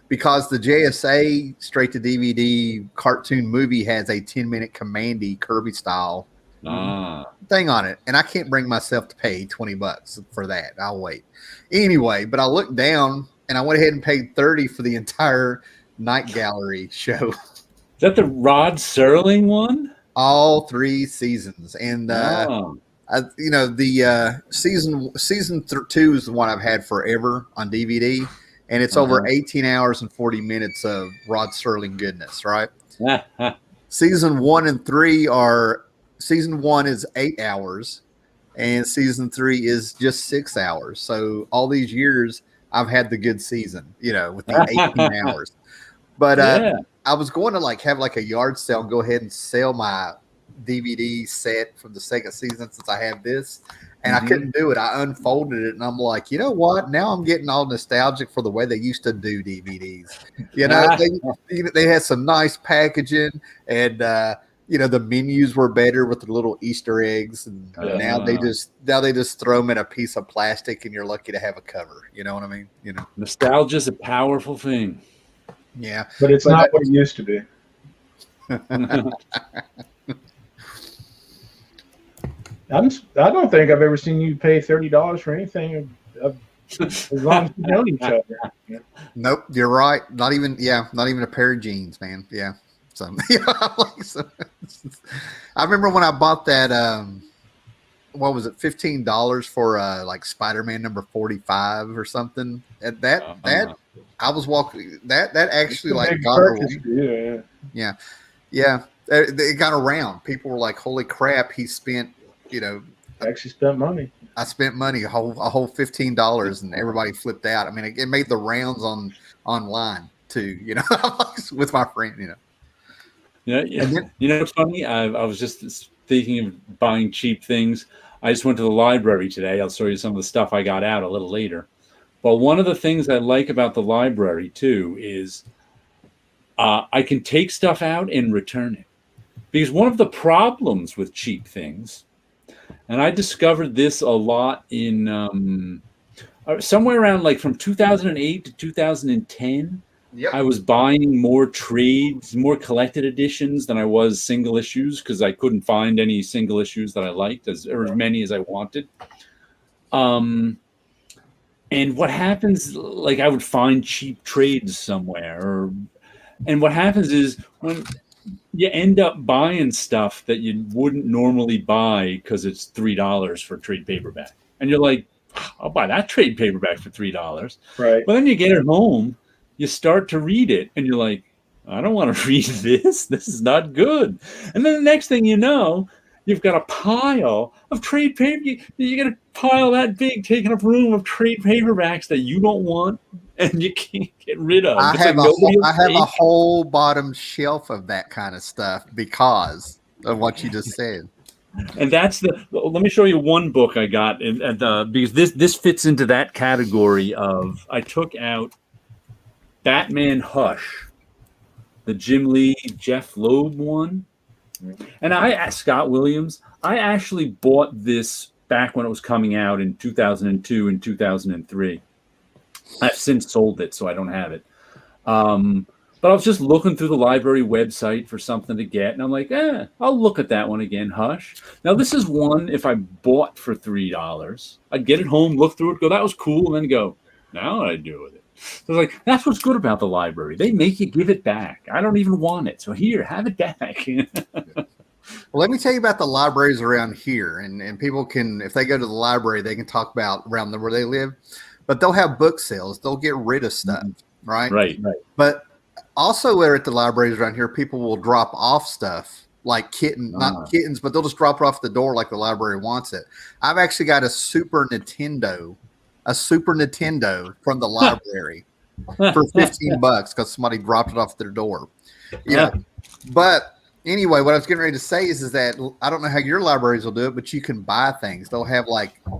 because the JSA straight to DVD cartoon movie has a 10-minute Commandy Kirby style thing on it. And I can't bring myself to pay $20 for that. I'll wait. Anyway, but I looked down and I went ahead and paid $30 for the entire Night Gallery show. Is that the Rod Serling one? All 3 seasons. And, the season 2 is the one I've had forever on DVD, and it's over 18 hours and 40 minutes of Rod Serling goodness, right? Season 1 and 3 season 1 is 8 hours, and season 3 is just 6 hours. So all these years I've had the good season, with the 18 hours. But I was going to have a yard sale and go ahead and sell my DVD set from the second season since I have this, and I couldn't do it. I unfolded it and I'm like, you know what? Now I'm getting all nostalgic for the way they used to do DVDs. They had some nice packaging, and the menus were better with the little Easter eggs. And now they just throw them in a piece of plastic, and you're lucky to have a cover. You know what I mean? Nostalgia is a powerful thing. Yeah, but it's not what it used to be. I don't think I've ever seen you pay $30 for anything as long as you know each other. Yeah. Nope, you're right. Not even a pair of jeans, man. Yeah. So I remember when I bought that what was it, $15 for like Spider-Man number 45 or something. And that I was walking that actually It's a like big got purchase for you, yeah. yeah. It got around. People were like, "Holy crap!" He spent, you know, Actually spent money. I spent money a whole $15, and everybody flipped out. I mean, it made the rounds online too. You know, with my friend. You know, Yeah. and then You know what's funny? I was just thinking of buying cheap things. I just went to the library today. I'll show you some of the stuff I got out a little later. But one of the things I like about the library too is I can take stuff out and return it. Because one of the problems with cheap things, and I discovered this a lot in somewhere around like from 2008 to 2010, I was buying more trades, more collected editions than I was single issues because I couldn't find any single issues that I liked or as many as I wanted. And what happens, like I would find cheap trades somewhere, and what happens is when you end up buying stuff that you wouldn't normally buy because it's $3 for a trade paperback, and you're like, I'll buy that trade paperback for $3. Right. But then you get it home, you start to read it, and you're like, I don't want to read this. This is not good. And then the next thing you know, you've got a pile of trade paper. You get a pile that big, taking up room of trade paperbacks that you don't want and you can't get rid of. I have a whole bottom shelf of that kind of stuff because of what you just said. And that's let me show you one book I got because this fits into that category of, I took out Batman Hush, the Jim Lee, Jeff Loeb one. And I asked Scott Williams, I actually bought this back when it was coming out in 2002 and 2003. I've since sold it, so I don't have it. But I was just looking through the library website for something to get, and I'm like, I'll look at that one again, Hush. Now, this is one, if I bought for $3, I'd get it home, look through it, go, that was cool, and then go, now what do I do with it? So I was like, that's what's good about the library. They make you give it back. I don't even want it. So here, have it back. Well, let me tell you about the libraries around here. And people can, if they go to the library, they can talk about around where they live. But they'll have book sales. They'll get rid of stuff, right? Right. But also there at the libraries around here, people will drop off stuff like not kittens, but they'll just drop it off the door like the library wants it. I've actually got a Super Nintendo from the library for $15 because somebody dropped it off their door. Yeah. But anyway, what I was getting ready to say is that I don't know how your libraries will do it, but you can buy things. They'll have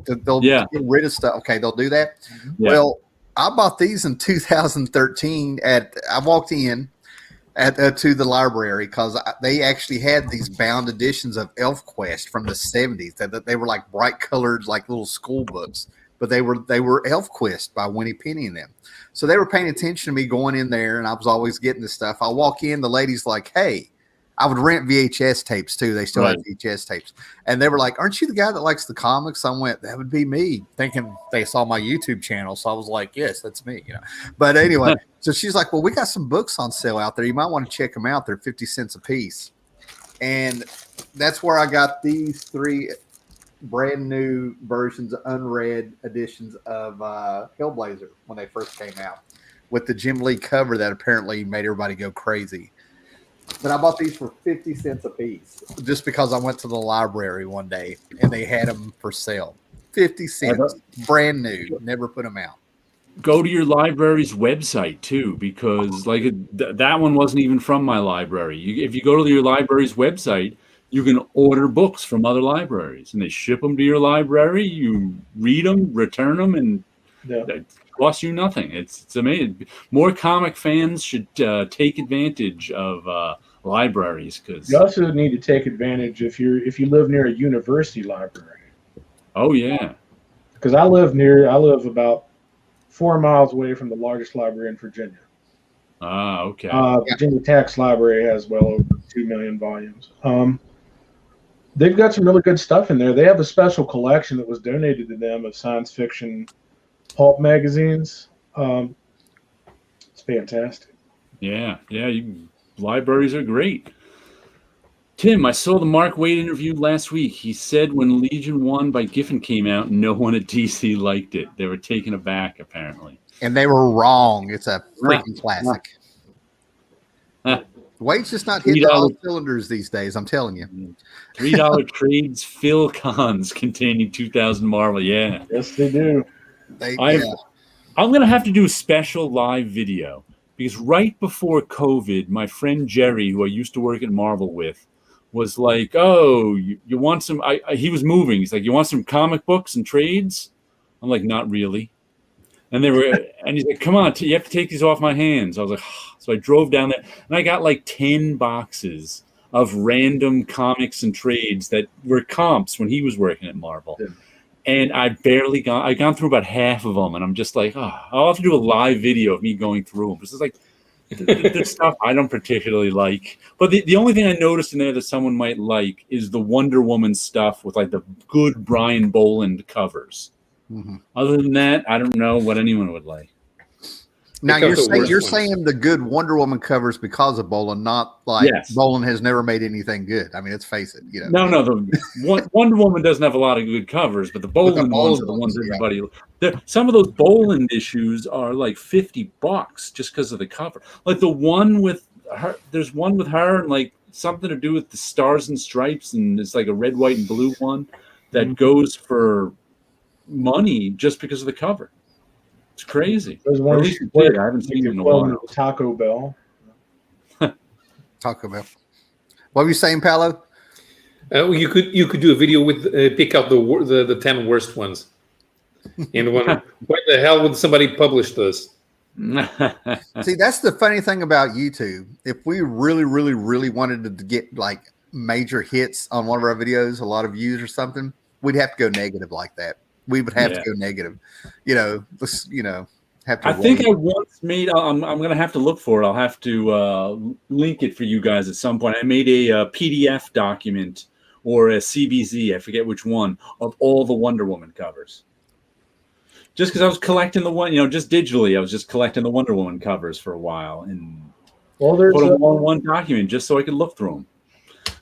they'll get rid of stuff. Okay, they'll do that. Yeah. Well, I bought these in 2013 I walked in to the library because they actually had these bound editions of ElfQuest from the 70s that they were like bright colored, like little school books. But they were ElfQuest by Winnie Penny and them. So they were paying attention to me going in there, and I was always getting this stuff. I walk in, the lady's like, hey, I would rent VHS tapes too. They still have VHS tapes. And they were like, aren't you the guy that likes the comics? I went, that would be me, thinking they saw my YouTube channel. So I was like, yes, that's me. But anyway, so she's like, well, we got some books on sale out there. You might want to check them out. They're 50 cents a piece. And that's where I got these 3 brand new versions, unread editions of Hellblazer when they first came out with the Jim Lee cover that apparently made everybody go crazy. But I bought these for 50 cents a piece just because I went to the library one day and they had them for sale. 50 cents, brand new, never put them out. Go to your library's website too, because that one wasn't even from my library. If you go to your library's website, you can order books from other libraries, and they ship them to your library. You read them, return them, and it costs you nothing. It's amazing. More comic fans should take advantage of libraries, because you also need to take advantage if you live near a university library. Oh yeah, because I live about 4 miles away from the largest library in Virginia. Ah, okay. Virginia Tech's library has well over 2 million volumes. They've got some really good stuff in there. They have a special collection that was donated to them of science fiction pulp magazines. It's fantastic. Yeah. Libraries are great. Tim, I saw the Mark Waid interview last week. He said when Legion 1 by Giffen came out, no one at DC liked it. They were taken aback, apparently. And they were wrong. It's a freaking classic. Ah. Wade's just not hitting all cylinders these days, I'm telling you. $3 trades, Phil Cons containing 2,000 Marvel. Yeah. Yes, they do. I'm going to have to do a special live video because right before COVID, my friend Jerry, who I used to work at Marvel with, was like, "Oh, you want some?" He was moving. He's like, "You want some comic books and trades?" I'm like, "Not really." And he's like, "Come on, you have to take these off my hands." I was like, so I drove down there and I got like 10 boxes of random comics and trades that were comps when he was working at Marvel. Yeah. And I've gone through about half of them, and I'm just like, I'll have to do a live video of me going through them. This is like the stuff I don't particularly like. But the only thing I noticed in there that someone might like is the Wonder Woman stuff with like the good Brian Boland covers. Mm-hmm. Other than that, I don't know what anyone would like. Now you're saying the good Wonder Woman covers because of Boland, not like Boland has never made anything good. I mean, let's face it. No, the Wonder Woman doesn't have a lot of good covers, but the Boland ones are the ones everybody. Some of those Boland issues are like $50 just because of the cover. Like the one with her, there's one with her and like something to do with the stars and stripes, and it's like a red, white, and blue one that goes for money just because of the cover. It's crazy. There's one I haven't seen in a while. Taco Bell. Taco Bell. What were you saying, Paolo? You could do a video with pick out the 10 worst ones. And why the hell would somebody publish this? See, that's the funny thing about YouTube. If we really, really, really wanted to get like major hits on one of our videos, a lot of views or something, we'd have to go negative like that. We would have to go negative, have to. I think I once made. I'm going to have to look for it. I'll have to link it for you guys at some point. I made a PDF document or a CBZ, I forget which one, of all the Wonder Woman covers. Just because I was collecting just digitally, I was just collecting the Wonder Woman covers for a while, and put them on one document just so I could look through them.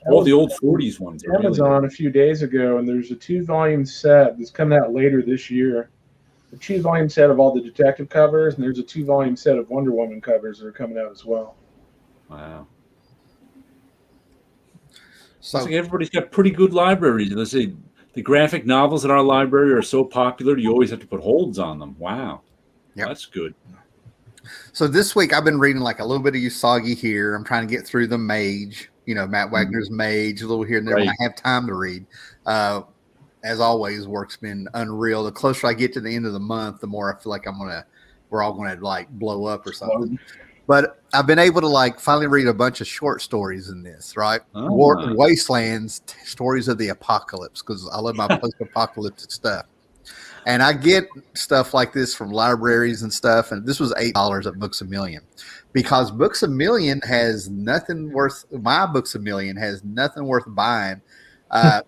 All the old 40s ones. Amazon a few days ago, and there's a 2-volume set that's coming out later this year. A 2-volume set of all the detective covers, and there's a 2-volume set of Wonder Woman covers that are coming out as well. Wow. So like everybody's got pretty good libraries. Let's say the graphic novels in our library are so popular, you always have to put holds on them. Wow. Yep. That's good. So this week I've been reading like a little bit of Usagi here. I'm trying to get through the Mage. Matt Wagner's Mage, a little here and there when I have time to read. As always, work's been unreal. The closer I get to the end of the month, the more I feel like we're all gonna like blow up or something. But I've been able to like finally read a bunch of short stories in this, right? War and Wastelands, stories of the apocalypse, because I love my post-apocalyptic stuff. And I get stuff like this from libraries and stuff. And this was $8 at Books A Million, because Books A Million has nothing worth. My Books A Million has nothing worth buying,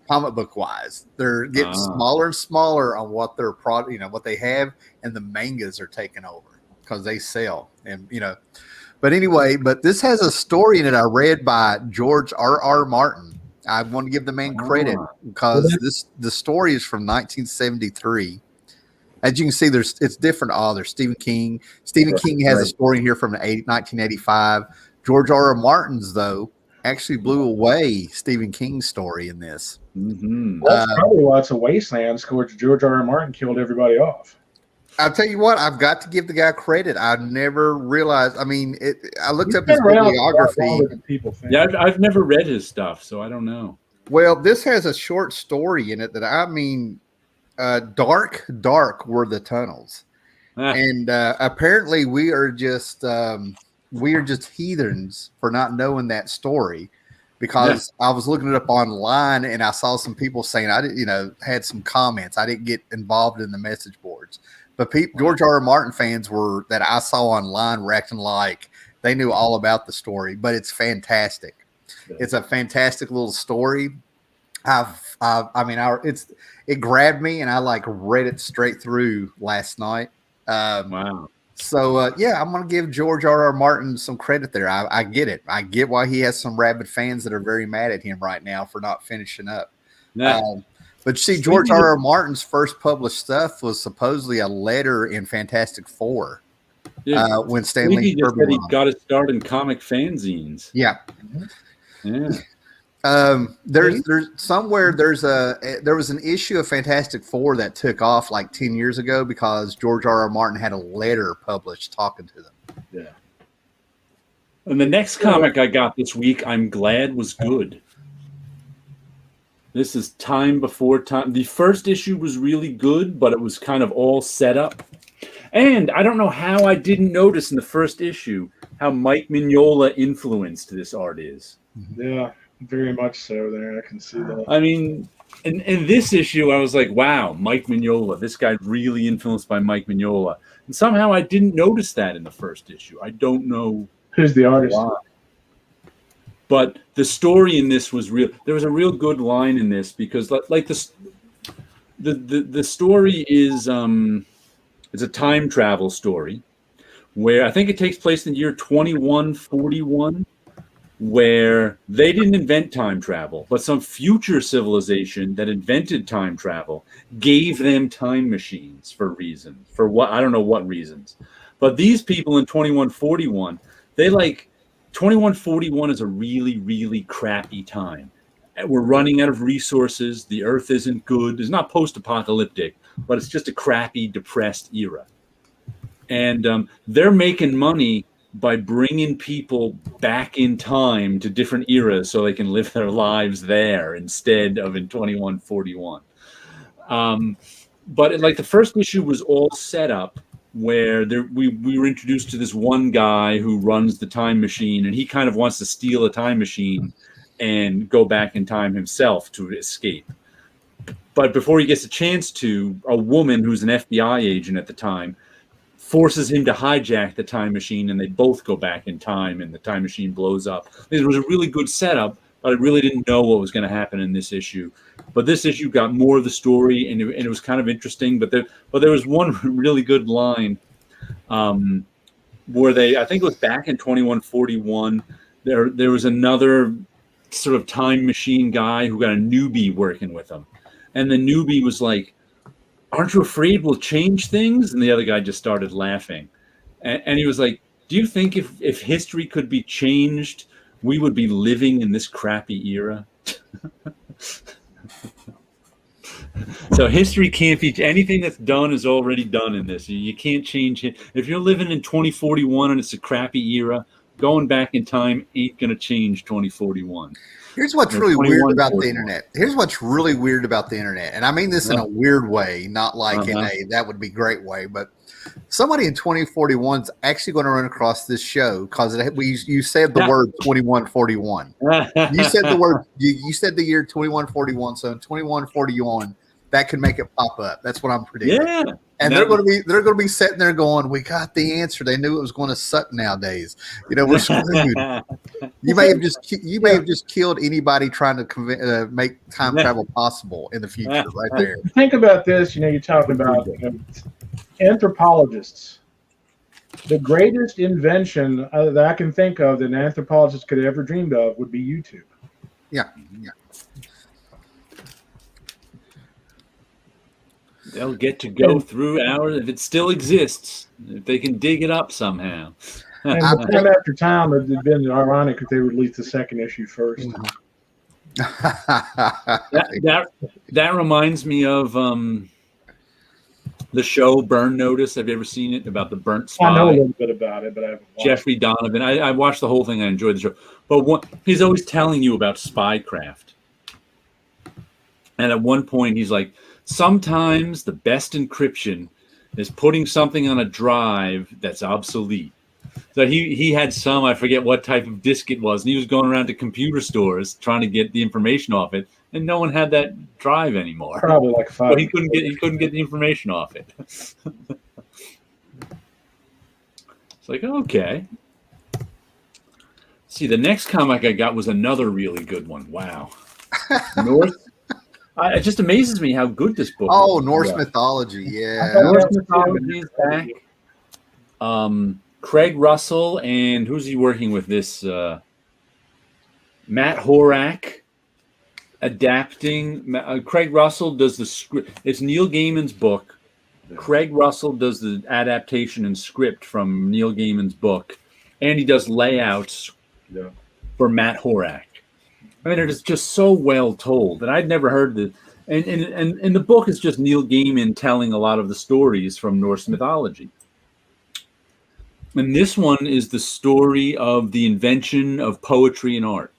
comic book wise. They're getting smaller and smaller on what their product, what they have, and the mangas are taking over because they sell. And but anyway, but this has a story in it I read by George R.R. Martin. I want to give the man credit because the story is from 1973. As you can see, it's different authors. Stephen King. Stephen King has a story here from 1985. George R.R. Martin's, though, actually blew away Stephen King's story in this. Mm-hmm. That's probably why it's a Wasteland. George R.R. Martin killed everybody off. I'll tell you what, I've got to give the guy credit. I never realized. I mean, I looked up his bibliography. Yeah, I've never read his stuff, so I don't know. Well, this has a short story in it that dark were the tunnels, and apparently we are just heathens for not knowing that story. Because I was looking it up online and I saw some people saying had some comments. I didn't get involved in the message boards. But George R.R. Martin fans that I saw online were acting like they knew all about the story, but it's fantastic. Yeah. It's a fantastic little story. It grabbed me and I like read it straight through last night. Wow. So yeah, I'm gonna give George R.R. Martin some credit there. I get it. I get why he has some rabid fans that are very mad at him right now for not finishing up. Nah. But see, George R.R. Martin's first published stuff was supposedly a letter in Fantastic Four. Yeah. When Stan Lee just said he got his start in comic fanzines. Yeah. Yeah. There was an issue of Fantastic Four that took off like 10 years ago because George R.R. Martin had a letter published talking to them. Yeah. And the next comic I got this week, I'm glad was good. This is Time Before Time. The first issue was really good, but it was kind of all set up. And I don't know how I didn't notice in the first issue how Mike Mignola influenced this art is. Yeah, very much so there. I can see that. I mean, in this issue, I was like, wow, Mike Mignola. This guy really influenced by Mike Mignola. And somehow I didn't notice that in the first issue. I don't know who's the artist. Why. But the story in this was real. There was a real good line in this because, like the story is it's a time travel story where I think it takes place in the year 2141, where they didn't invent time travel, but some future civilization that invented time travel gave them time machines for reasons. For what? I don't know what reasons. But these people in 2141, they like. 2141 is a really, really crappy time. We're running out of resources. The earth isn't good. It's not post-apocalyptic, but it's just a crappy, depressed era. And they're making money by bringing people back in time to different eras so they can live their lives there instead of in 2141. But like the first issue was all set up where we were introduced to this one guy who runs the time machine, and he kind of wants to steal a time machine and go back in time himself to escape. But before he gets a chance to, a woman who's an FBI agent at the time forces him to hijack the time machine, and they both go back in time, and the time machine blows up. It was a really good setup, but I really didn't know what was going to happen in this issue. But this issue got more of the story, and it was kind of interesting. But there was one really good line where I think it was back in 2141. There was another sort of time machine guy who got a newbie working with him, and the newbie was like, "Aren't you afraid we'll change things?" And the other guy just started laughing, and he was like, "Do you think if history could be changed, we would be living in this crappy era?" So history can't be, anything that's done is already done in this. You can't change it. If you're living in 2041 and it's a crappy era, going back in time ain't going to change 2041. Here's what's really weird about the internet. Here's what's really weird about the internet. And I mean this in a weird way, not like in a that would be great way, but somebody in 2041 is actually going to run across this show because you said the word 2141. You said the word, you said the year 2141. So in 2141, that could make it pop up. That's what I'm predicting. Yeah. And they're going to be sitting there going, "We got the answer." They knew it was going to suck nowadays. You know, we're screwed. You may have just killed anybody trying to make time travel possible in the future. Right there. Think about this. You know, you're talking about anthropologists. The greatest invention that I can think of that an anthropologist could have ever dreamed of would be YouTube. Yeah. Yeah. They'll get to go through ours if it still exists, if they can dig it up somehow. And time after time, it would have been ironic if they released the second issue first. That reminds me of the show Burn Notice. Have you ever seen it, about the burnt spy? I know a little bit about it, but I haven't watched Jeffrey Donovan. I watched the whole thing. I enjoyed the show. But he's always telling you about spycraft. And at one point, he's like, sometimes the best encryption is putting something on a drive that's obsolete. So he had some, I forget what type of disk it was, and he was going around to computer stores trying to get the information off it, and no one had that drive anymore. Probably like 5. But he couldn't get the information off it. It's like, okay. See, the next comic I got was another really good one. Wow. It just amazes me how good this book is. Norse mythology, yeah. Norse mythology is back. Craig Russell and who's he working with this? Matt Horak adapting. Craig Russell does the script. It's Neil Gaiman's book. Yeah. Craig Russell does the adaptation and script from Neil Gaiman's book, and he does layouts for Matt Horak. I mean, it's just so well told, and I'd never heard the. And the book is just Neil Gaiman telling a lot of the stories from Norse mythology. And this one is the story of the invention of poetry and art.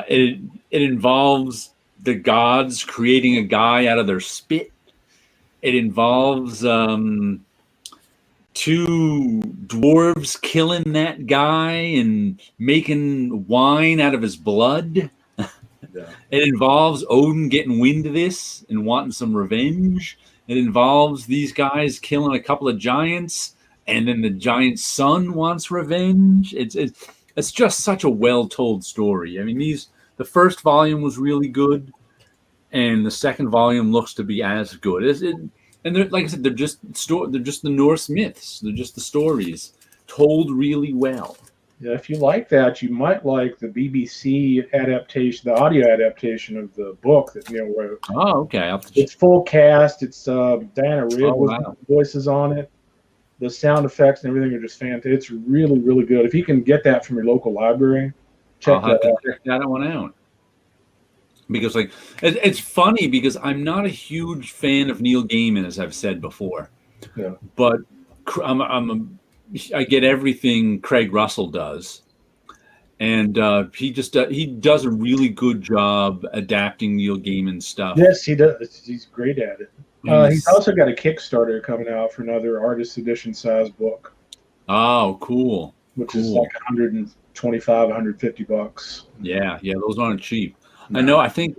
It involves the gods creating a guy out of their spit. It involves two dwarves killing that guy and making wine out of his blood. Yeah. It involves Odin getting wind of this and wanting some revenge. It involves these guys killing a couple of giants, and then the giant's son wants revenge. It's just such a well-told story. I mean, the first volume was really good, and the second volume looks to be as good. And like I said, they're just the Norse myths. They're just the stories told really well. Yeah, if you like that, you might like the BBC adaptation, the audio adaptation of the book that Neil wrote. Oh, okay. It's full cast. It's Diana Rigg Oh, with wow. voices on it. The sound effects and everything are just fantastic. It's really, really good. If you can get that from your local library, I'll have to check that one out. Because it's funny because I'm not a huge fan of Neil Gaiman, as I've said before. Yeah. But I get everything Craig Russell does, and he does a really good job adapting Neil Gaiman stuff. Yes, he does. He's great at it. He's also got a Kickstarter coming out for another artist edition size book. Oh, cool! Which is like $125, $150. Yeah, those aren't cheap. No. I know. I think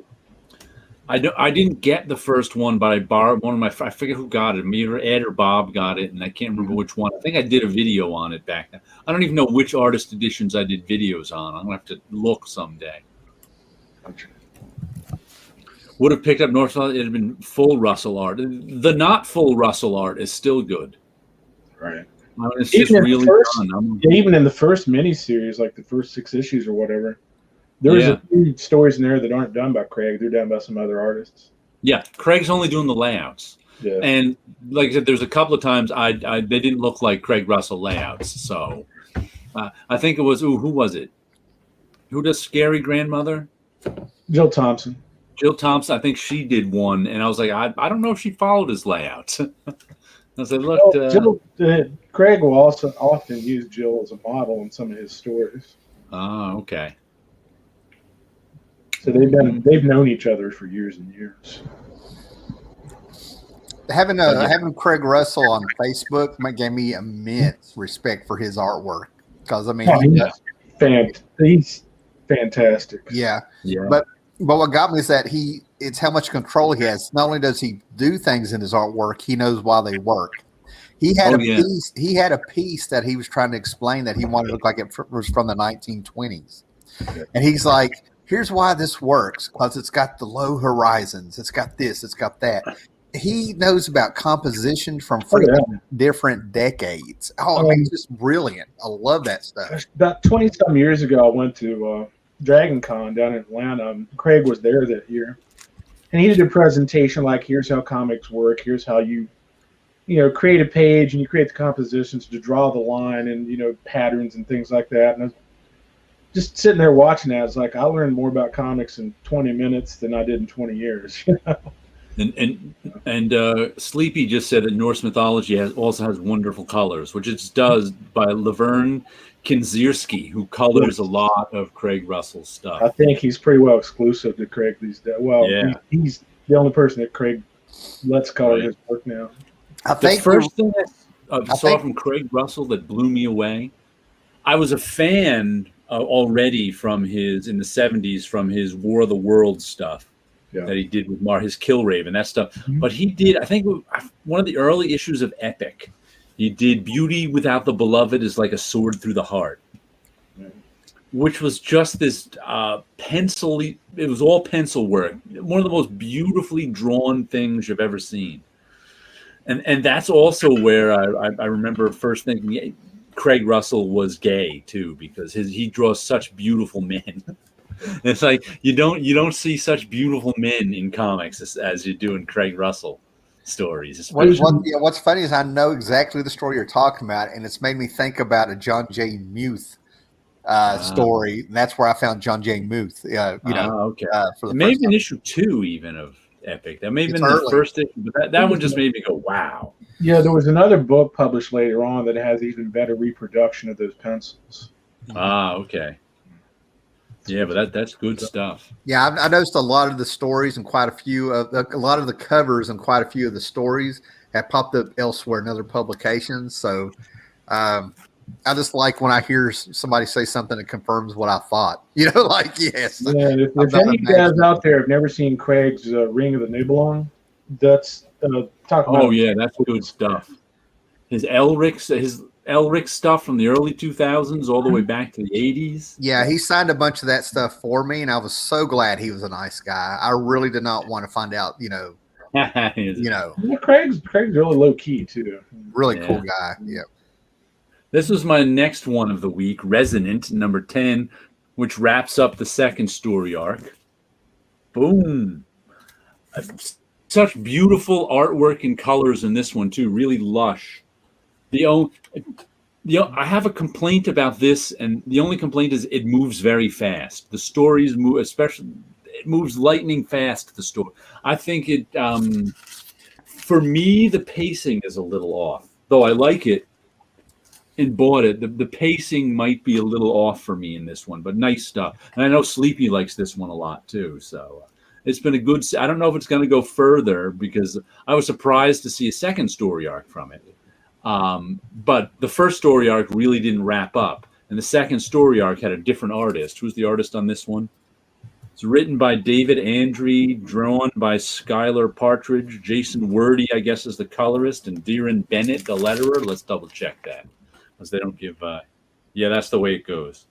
I didn't get the first one, but I borrowed one of my. I forget who got it. Either Ed or Bob got it, and I can't remember which one. I think I did a video on it back then. I don't even know which artist editions I did videos on. I'm gonna have to look someday. Would have picked up North. It had been full Russell art. The not full Russell art is still good. Right. I mean, it's just really done. Even in the first miniseries, like the first 6 issues or whatever. There's a few stories in there that aren't done by Craig. They're done by some other artists. Yeah, Craig's only doing the layouts. Yeah. And like I said, there's a couple of times they didn't look like Craig Russell layouts. So I think it was, who was it? Who does Scary Grandmother? Jill Thompson. Jill Thompson, I think she did one. And I was like, I don't know if she followed his layouts. I said, look. Craig will also often use Jill as a model in some of his stories. Oh, okay. So they've known each other for years and years. Having Craig Russell on Facebook gave me immense respect for his artwork, because I mean he's fantastic. Yeah. But what got me is that it's how much control he has. Not only does he do things in his artwork, he knows why they work. He had piece. He had a piece that he was trying to explain that he wanted to look like it was from the 1920s, and he's like, here's why this works, because it's got the low horizons. It's got this. It's got that. He knows about composition from different decades. I mean, it's just brilliant. I love that stuff. About 20-some years ago, I went to Dragon Con down in Atlanta. Craig was there that year. And he did a presentation like, here's how comics work. Here's how you create a page and you create the compositions to draw the line and, patterns and things like that. And I was just sitting there watching that, it's like I learned more about comics in 20 minutes than I did in 20 years. And Sleepy just said that Norse mythology also has wonderful colors, which it does by Laverne Kinzierski, who colors a lot of Craig Russell's stuff. I think he's pretty well exclusive to Craig these days. Well, he's the only person that Craig lets color his work now. The first thing I saw from Craig Russell that blew me away, I was a fan already from in the 70s, from his War of the Worlds stuff that he did with his Killraven, that stuff. Mm-hmm. But he did, I think, one of the early issues of Epic, he did Beauty Without the Beloved is like a sword through the heart, which was just this it was all pencil work. One of the most beautifully drawn things you've ever seen. And that's also where I remember first thinking Craig Russell was gay too, because he draws such beautiful men. It's like you don't see such beautiful men in comics as you do in Craig Russell stories. Especially. What's funny is I know exactly the story you're talking about, and it's made me think about a John J. Muth story. And that's where I found John J. Muth. Okay. For the Maybe first in time. issue 2 even of Epic. That may have been Early. the first issue, but that one just made me go, wow. Yeah, there was another book published later on that has even better reproduction of those pencils. Okay. Yeah, but that's good stuff. Yeah, I noticed a lot of the stories and quite a lot of the covers and quite a few of the stories have popped up elsewhere in other publications. So I just like when I hear somebody say something that confirms what I thought. Like, yes. Yeah, if any of you guys out there have never seen Craig's Ring of the Nibelung, that's talk about. Oh yeah, that's good stuff. His Elric stuff from the early 2000s all the way back to the 80s. Yeah, he signed a bunch of that stuff for me, and I was so glad he was a nice guy. I really did not want to find out, Well, Craig's really low key too. Really cool guy. Yeah. This was my next one of the week, Resonant, number 10, which wraps up the second story arc. Boom. Such beautiful artwork and colors in this one too, really lush. I have a complaint about this, and the only complaint is it moves very fast. The stories move, especially it moves lightning fast. The story, I think it. For me, the pacing is a little off. Though I like it and bought it, the pacing might be a little off for me in this one. But nice stuff, and I know Sleepy likes this one a lot too. So it's been a good. I don't know if it's going to go further because I was surprised to see a second story arc from it. But the first story arc really didn't wrap up, and the second story arc had a different artist. Who's the artist on this one? It's written by David Andre, drawn by Skylar Partridge. Jason Wordy, I guess, is the colorist, and Deeran Bennett, the letterer. Let's double check that, because they don't give. Yeah, that's the way it goes.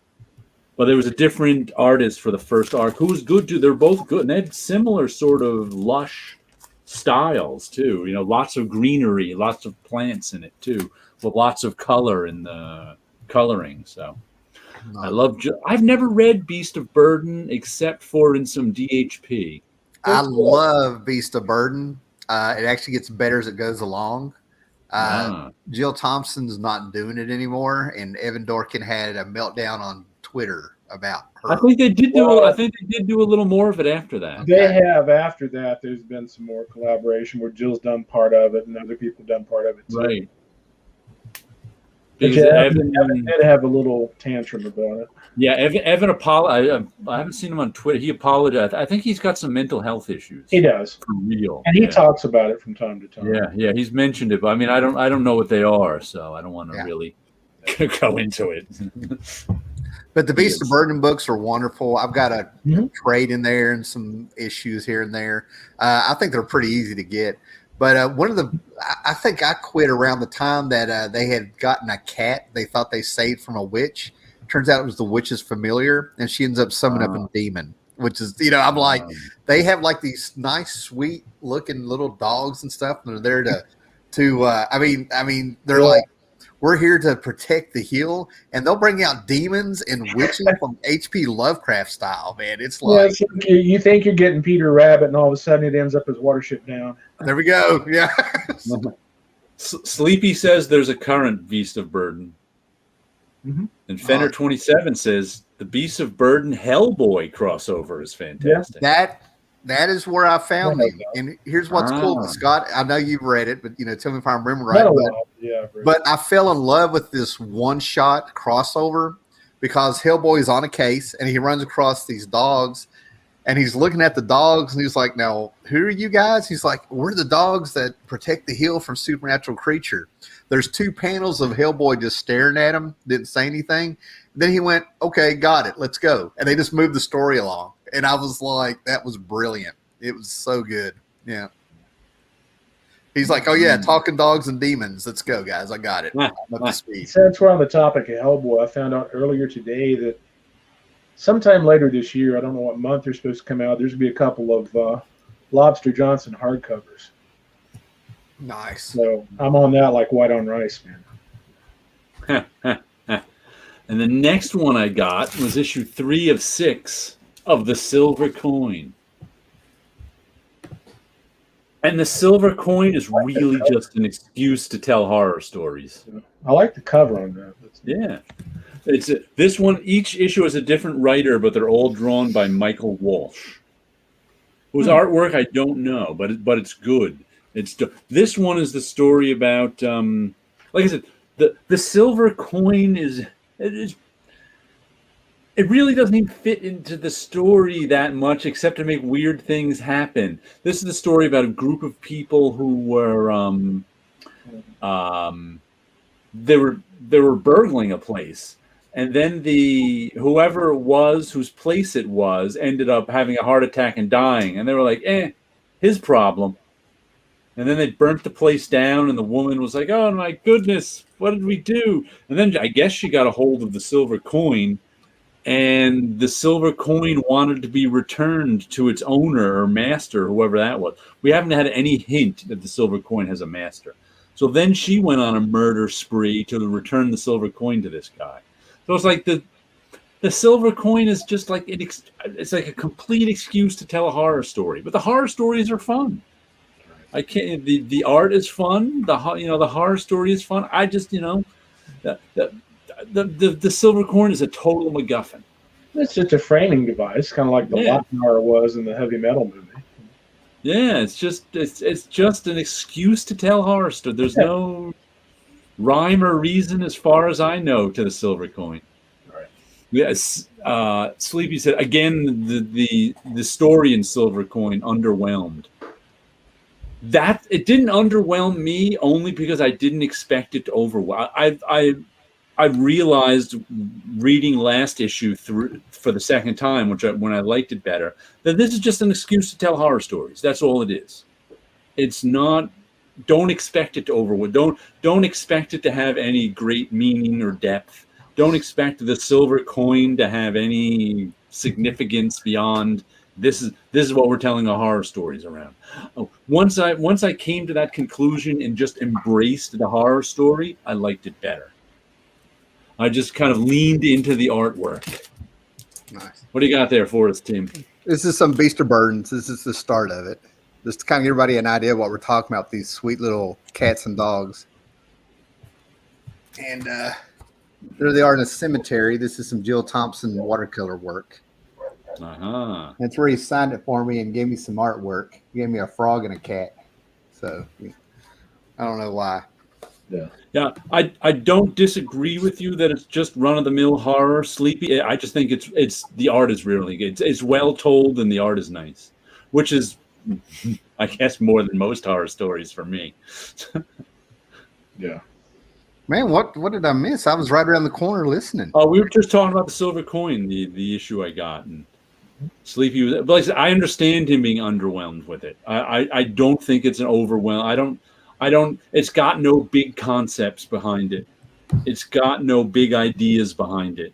But there was a different artist for the first arc who was good too. They're both good, and they had similar sort of lush styles too, lots of greenery, lots of plants in it too, with lots of color in the coloring. So I've never read Beast of Burden except for in some DHP. I love Beast of Burden. It actually gets better as it goes along. Jill Thompson's not doing it anymore, and Evan Dorkin had a meltdown on Twitter about her. I think they did do a little more of it after that. They have after that. There's been some more collaboration where Jill's done part of it and other people done part of it too. Right. Evan did have a little tantrum about it. Yeah, Evan apologized. I haven't seen him on Twitter. He apologized. I think he's got some mental health issues. He does, for real, and he talks about it from time to time. Yeah, he's mentioned it, but I mean, I don't know what they are, so I don't want to really go into it. But the Beast of Burden books are wonderful. I've got a trade in there and some issues here and there. I think they're pretty easy to get. But I think I quit around the time that they had gotten a cat they thought they saved from a witch. Turns out it was the witch's familiar, and she ends up summoning up a demon, which is, I'm like, they have like these nice, sweet looking little dogs and stuff. And they're there they're like, we're here to protect the hill, and they'll bring out demons and witches from H.P. Lovecraft style, man. It's like you think you're getting Peter Rabbit, and all of a sudden it ends up as Watership Down. There we go. Yeah. Sleepy says there's a current Beast of Burden, and Fenner 27 says the Beast of Burden Hellboy crossover is fantastic. That is where I found it. And here's what's cool, Scott. I know you've read it, but tell me if I remember right. But I fell in love with this one-shot crossover because Hellboy's on a case and he runs across these dogs, and he's looking at the dogs and he's like, "Now, who are you guys?" He's like, "We're the dogs that protect the hill from supernatural creature." There's 2 panels of Hellboy just staring at him, didn't say anything. Then he went, "Okay, got it. Let's go." And they just moved the story along. And I was like, that was brilliant. It was so good. Yeah. He's like, "Oh, yeah, talking dogs and demons. Let's go, guys. I got it." I'm up to speed. Since we're on the topic of Hellboy, I found out earlier today that sometime later this year, I don't know what month they're supposed to come out, there's going to be a couple of Lobster Johnson hardcovers. Nice. So I'm on that like white on rice, man. And the next one I got was issue 3 of 6 of The Silver Coin. And The Silver Coin is really just an excuse to tell horror stories. I like the cover on that. Yeah. This one, each issue is a different writer, but they're all drawn by Michael Walsh, whose artwork I don't know, but it's good. This one is the story about, like I said, the Silver Coin it really doesn't even fit into the story that much, except to make weird things happen. This is the story about a group of people who were they were burgling a place, and then whoever it was whose place it was ended up having a heart attack and dying, and they were like, his problem. And then they burnt the place down, and the woman was like, oh my goodness, what did we do? And then I guess she got a hold of the silver coin, and the silver coin wanted to be returned to its owner or master, whoever that was. We haven't had any hint that the silver coin has a master. So then she went on a murder spree to return the silver coin to this guy. So it's like the silver coin is just like it's like a complete excuse to tell a horror story. But the horror stories are fun. I can't. The art is fun. The horror story is fun. I just the silver coin is a total MacGuffin. It's just a framing device, kind of like the Lochnar was in the heavy metal movie. Yeah, it's just an excuse to tell horror stories. There's no rhyme or reason, as far as I know, to the silver coin. Right. Yes. Sleepy said again. The story in Silver Coin underwhelmed. That it didn't underwhelm me only because I didn't expect it to overwhelm. I realized reading last issue for the second time, when I liked it better, that this is just an excuse to tell horror stories. That's all it is. It's not. Don't expect it to overwhelm. Don't expect it to have any great meaning or depth. Don't expect the silver coin to have any significance beyond. This is what we're telling our horror stories around. Once I came to that conclusion and just embraced the horror story, I liked it better. I just kind of leaned into the artwork. Nice. What do you got there for us, Tim? This is some Beast of Burdens. This is the start of it. Just to kind of give everybody an idea of what we're talking about, these sweet little cats and dogs. And there they are in a cemetery. This is some Jill Thompson watercolor work. Uh-huh. That's where he signed it for me and gave me some artwork. He gave me a frog and a cat. So I don't know why. Yeah, I don't disagree with you that it's just run-of-the-mill horror, Sleepy. I just think it's the art is really good. It's well told and the art is nice, which is, I guess, more than most horror stories for me. Yeah. Man, what did I miss? I was right around the corner listening. Oh, we were just talking about the silver coin, the issue I got, and Sleepy was. But like I said, I understand him being underwhelmed with it. I don't think it's an overwhelm. I don't. It's got no big concepts behind it. It's got no big ideas behind it.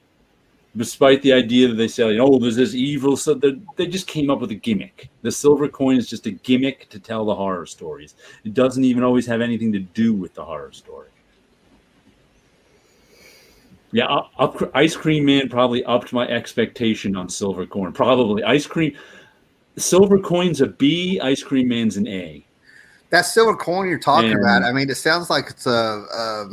Despite the idea that they say, oh, there's this evil, so they just came up with a gimmick. The silver coin is just a gimmick to tell the horror stories. It doesn't even always have anything to do with the horror story. Yeah, Ice Cream Man probably upped my expectation on Silver Coin. Probably Silver Coin's a B, Ice Cream Man's an A. That silver coin you're talking about, I mean, it sounds like it's how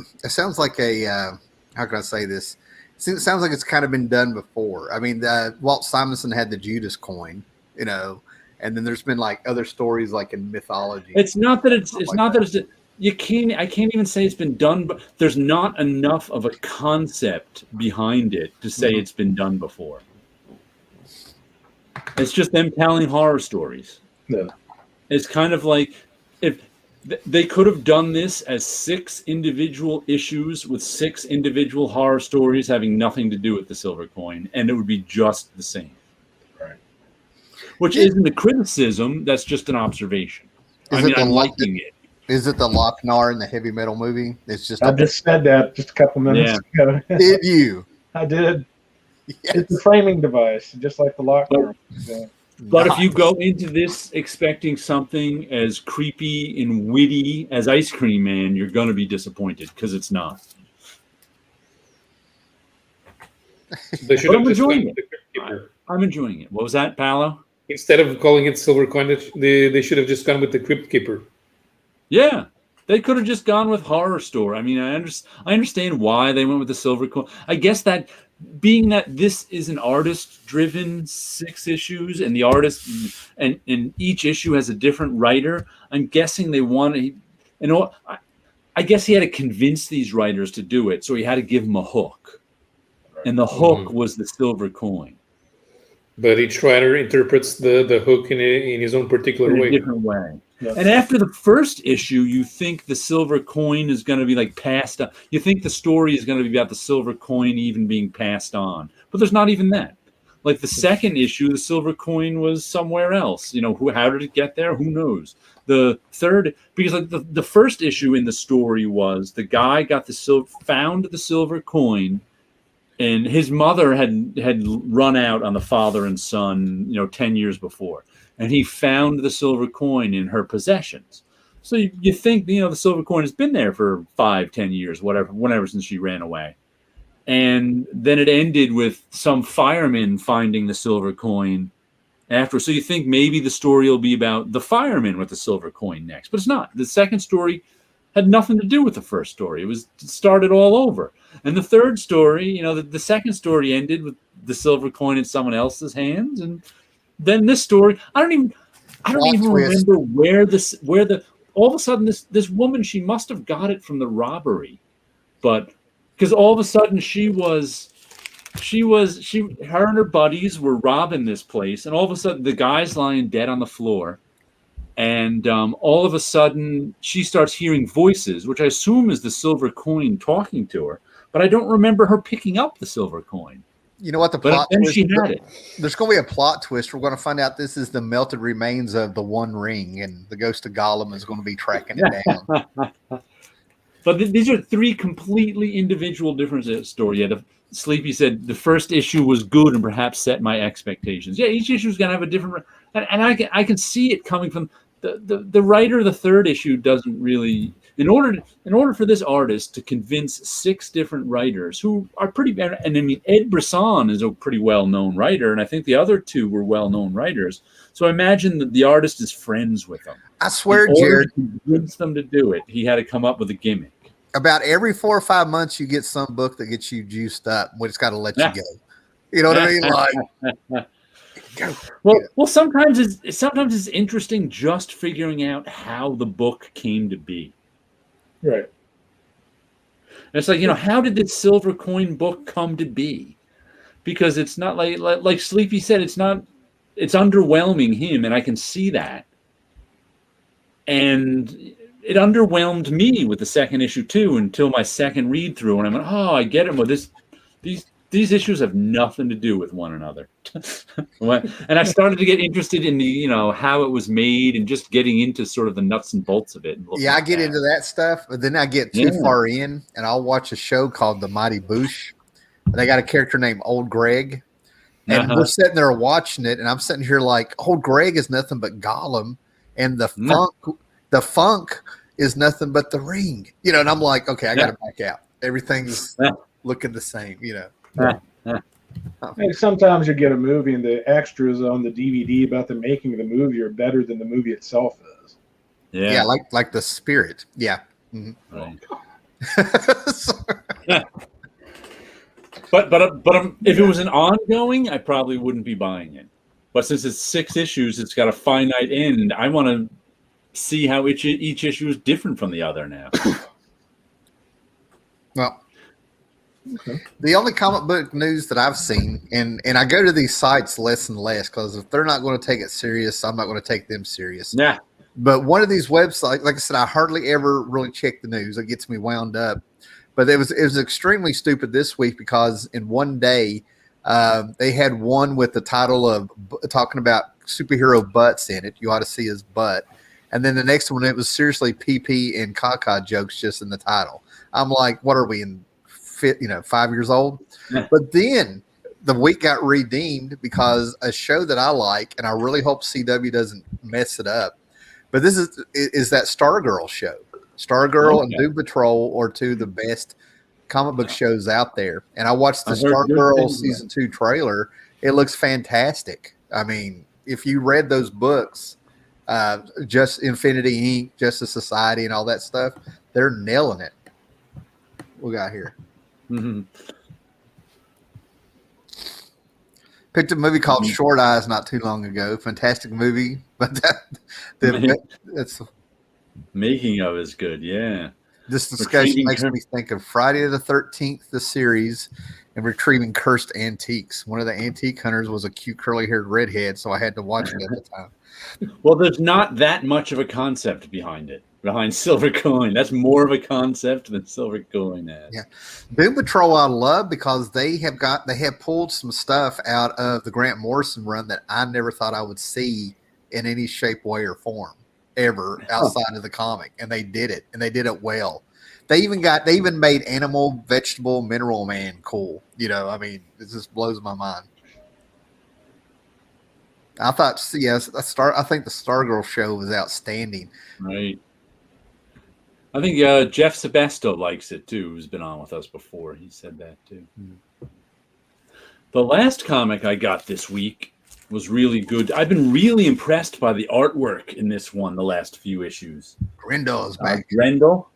can I say this? It sounds like it's kind of been done before. I mean, Walt Simonson had the Judas coin, and then there's been like other stories like in mythology. It's not that I can't even say it's been done, but there's not enough of a concept behind it to say it's been done before. It's just them telling horror stories. Yeah. It's kind of like if they could have done this as 6 individual issues with 6 individual horror stories having nothing to do with the silver coin, and it would be just the same. Right. Which isn't a criticism, that's just an observation. I'm liking it. Is it the Lochnar in the heavy metal movie? It's just I just said that just a couple minutes ago. Did you? I did. Yes. It's a framing device, just like the Lochnar. But if you go into this expecting something as creepy and witty as Ice Cream Man, you're going to be disappointed because it's not. They should But have I'm just enjoying gone it. with the Crypt Keeper. I'm enjoying it. What was that, Paolo? Instead of calling it Silver Coinage, they should have just gone with the Crypt Keeper. Yeah, they could have just gone with Horror Store. I mean, I understand why they went with the Silver Coin. I guess that being that this is an artist-driven 6 issues, and the artist and each issue has a different writer, I'm guessing they wanted. I guess he had to convince these writers to do it, so he had to give them a hook, and the hook was the silver coin. But each writer interprets the hook in his own particular In a way. different way. Yeah. And after the first issue, you think the silver coin is going to be like passed on. You think the story is going to be about the silver coin even being passed on, but there's not even that. Like the second issue, the silver coin was somewhere else. You know, how did it get there? Who knows? The third, because like the first issue in the story was the guy got found the silver coin. And his mother had run out on the father and son, 10 years before. And he found the silver coin in her possessions. So you think, the silver coin has been there for 5-10 years, whenever since she ran away. And then it ended with some firemen finding the silver coin after. So you think maybe the story will be about the firemen with the silver coin next. But it's not. The second story had nothing to do with the first story. It started all over. And the third story, the second story ended with the silver coin in someone else's hands. And then this story, I don't even remember all of a sudden this woman, she must have got it from the robbery. But because all of a sudden her and her buddies were robbing this place, and all of a sudden the guy's lying dead on the floor. And all of a sudden, she starts hearing voices, which I assume is the silver coin talking to her. But I don't remember her picking up the silver coin. You know what the plot twist? She had it. There's going to be a plot twist. We're going to find out this is the melted remains of the One Ring, and the ghost of Gollum is going to be tracking it down. But these are 3 completely individual different stories. Yeah, Sleepy said the first issue was good and perhaps set my expectations. Yeah, each issue is going to have a different, and I can see it coming from the writer of the third issue doesn't really. In order for this artist to convince 6 different writers who are pretty, and I mean Ed Brisson is a pretty well-known writer, and I think the other 2 were well-known writers. So I imagine that the artist is friends with them. I swear, Jared, to convince them to do it, he had to come up with a gimmick. About every 4 or 5 months, you get some book that gets you juiced up, but it's got to let you go. You know what I mean? Like, go. Well, sometimes it's interesting just figuring out how the book came to be. Right. And it's like, how did this silver coin book come to be? Because it's not like Sleepy said, it's underwhelming him, and I can see that. And it underwhelmed me with the second issue too, until my second read through, and I went, "Oh, I get it." Well, these issues have nothing to do with one another. And I started to get interested in the, how it was made and just getting into sort of the nuts and bolts of it. Yeah, I get into that stuff, but then I get too far in, and I'll watch a show called The Mighty Boosh. They got a character named Old Greg, and we're sitting there watching it, and I'm sitting here like, Old Greg is nothing but Gollum, and the funk is nothing but the ring, and I'm like, okay, I got to back out. Everything's looking the same, And sometimes you get a movie and the extras on the DVD about the making of the movie are better than the movie itself is. Yeah, like the spirit. Yeah. Mm-hmm. Right. But if it was an ongoing, I probably wouldn't be buying it. But since it's 6 issues, it's got a finite end. I want to see how each issue is different from the other now. Well, the only comic book news that I've seen, and I go to these sites less and less because if they're not going to take it serious, I'm not going to take them serious. Yeah. But one of these websites, like I said, I hardly ever really check the news. It gets me wound up. But it was extremely stupid this week because in one day they had one with the title of talking about superhero butts in it. You ought to see his butt. And then the next one, it was seriously pee and caca jokes just in the title. I'm like, what are we in? 5 years old? Yeah. But then the week got redeemed because a show that I like, and I really hope CW doesn't mess it up. But this is that Stargirl show. Stargirl and Doom Patrol are two of the best comic book shows out there. And I watched the Stargirl season 2 trailer. It looks fantastic. I mean, if you read those books, Just Infinity Inc., Justice Society, and all that stuff, they're nailing it. What we got here? Mm-hmm. Picked a movie called Short Eyes not too long ago. Fantastic movie, but that's making of is good. Yeah, this discussion makes me think of Friday the 13th, the series, and Retrieving Cursed Antiques. One of the antique hunters was a cute curly-haired redhead, so I had to watch it at the time. Well, there's not that much of a concept behind it. Behind Silver Coin, that's more of a concept than Silver Coin is. Yeah, Doom Patrol I love because they have pulled some stuff out of the Grant Morrison run that I never thought I would see in any shape, way, or form ever outside of the comic, and they did it, and they did it well. They even made Animal, Vegetable, Mineral Man cool. You know, I mean, it just blows my mind. I thought, yes, I think the Stargirl show was outstanding. Right. I think Jeff Sebasto likes it too, who's been on with us before. He said that too. The last comic I got this week was really good. I've been really impressed by the artwork in this one, the last few issues. Grendel is back. Grendel,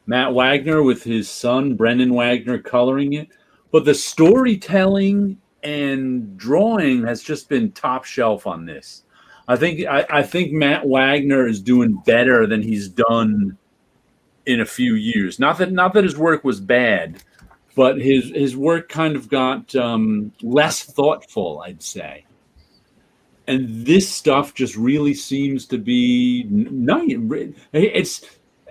Matt Wagner with his son, Brendan Wagner, coloring it. But the storytelling and drawing has just been top shelf on this. I think Matt Wagner is doing better than he's done in a few years. Not that his work was bad, but his work kind of got less thoughtful, I'd say. And this stuff just really seems to be nice.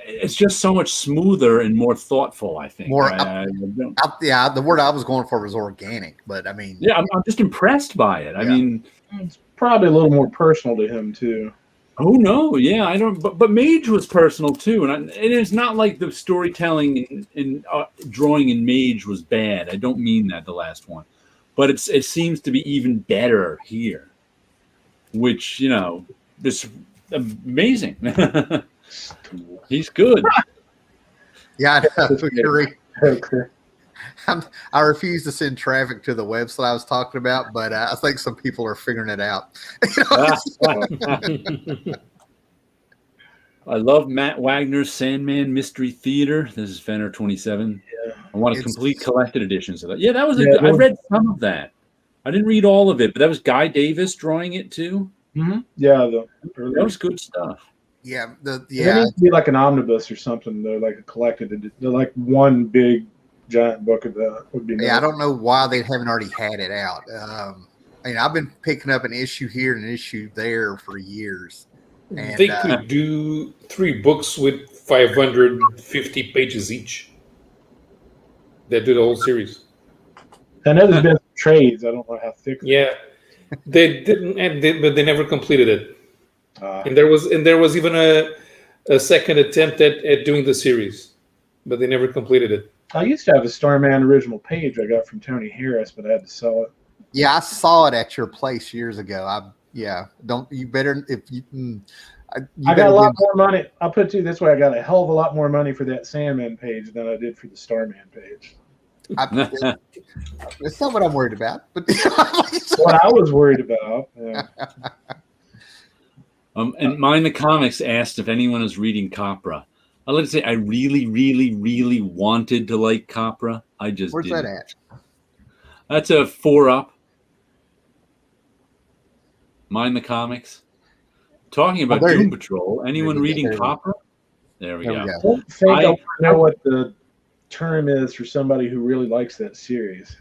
It's just so much smoother and more thoughtful, I think. The word I was going for was organic, but I mean, yeah, I'm just impressed by it. I mean, it's probably a little more personal to him too. Oh no, yeah, I don't. But Mage was personal too, and it's not like the storytelling and drawing in Mage was bad. I don't mean that, the last one, but it seems to be even better here, which is amazing. He's good. Yeah, I refuse to send traffic to the website I was talking about, but I think some people are figuring it out. I love Matt Wagner's Sandman Mystery Theater. This is Fenner 27. Yeah. I want a complete collected edition of that. Yeah, that was I read some of that. I didn't read all of it, but that was Guy Davis drawing it too. Mm-hmm. Yeah, that was good stuff. Yeah, it needs to be like an omnibus or something. They're like a collected. They're like one big giant book of that would be. Yeah, nice. I don't know why they haven't already had it out. I mean, I've been picking up an issue here and an issue there for years. And, they could do 3 books with 550 pages each. They do the whole series. I know there's been trades. I don't know how thick. Yeah, they didn't, but they never completed it. And there was even a second attempt at doing the series, but they never completed it. I used to have a Starman original page I got from Tony Harris, but I had to sell it. Yeah, I saw it at your place years ago. I got a lot more money. I'll put it to you this way: I got a hell of a lot more money for that Sandman page than I did for the Starman page. It's not what I'm worried about, but what I was worried about. Yeah. And Mind the Comics asked if anyone is reading Capra. I'd like to say I really, really, really wanted to like Capra. I just Where's didn't. that at? That's a 4-up. Mind the Comics. Talking about Doom Patrol. Anyone reading Capra? There we go. I don't think I know what the term is for somebody who really likes that series.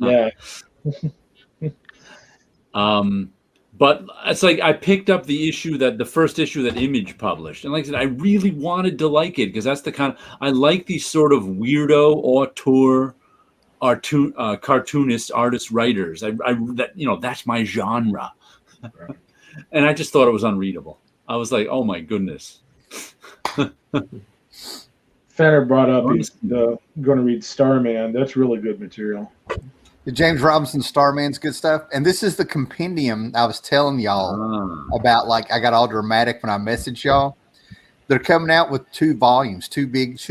Yeah. But it's like I picked up the first issue that Image published, and like I said, I really wanted to like it because that's the kind of I like these sort of weirdo auteur, cartoonist, artist, writers. That's my genre, and I just thought it was unreadable. I was like, oh my goodness. Fenner brought up he's going to read Starman. That's really good material. The James Robinson Starman's good stuff. And this is the compendium I was telling y'all about. Like, I got all dramatic when I messaged y'all. They're coming out with 2 volumes, 2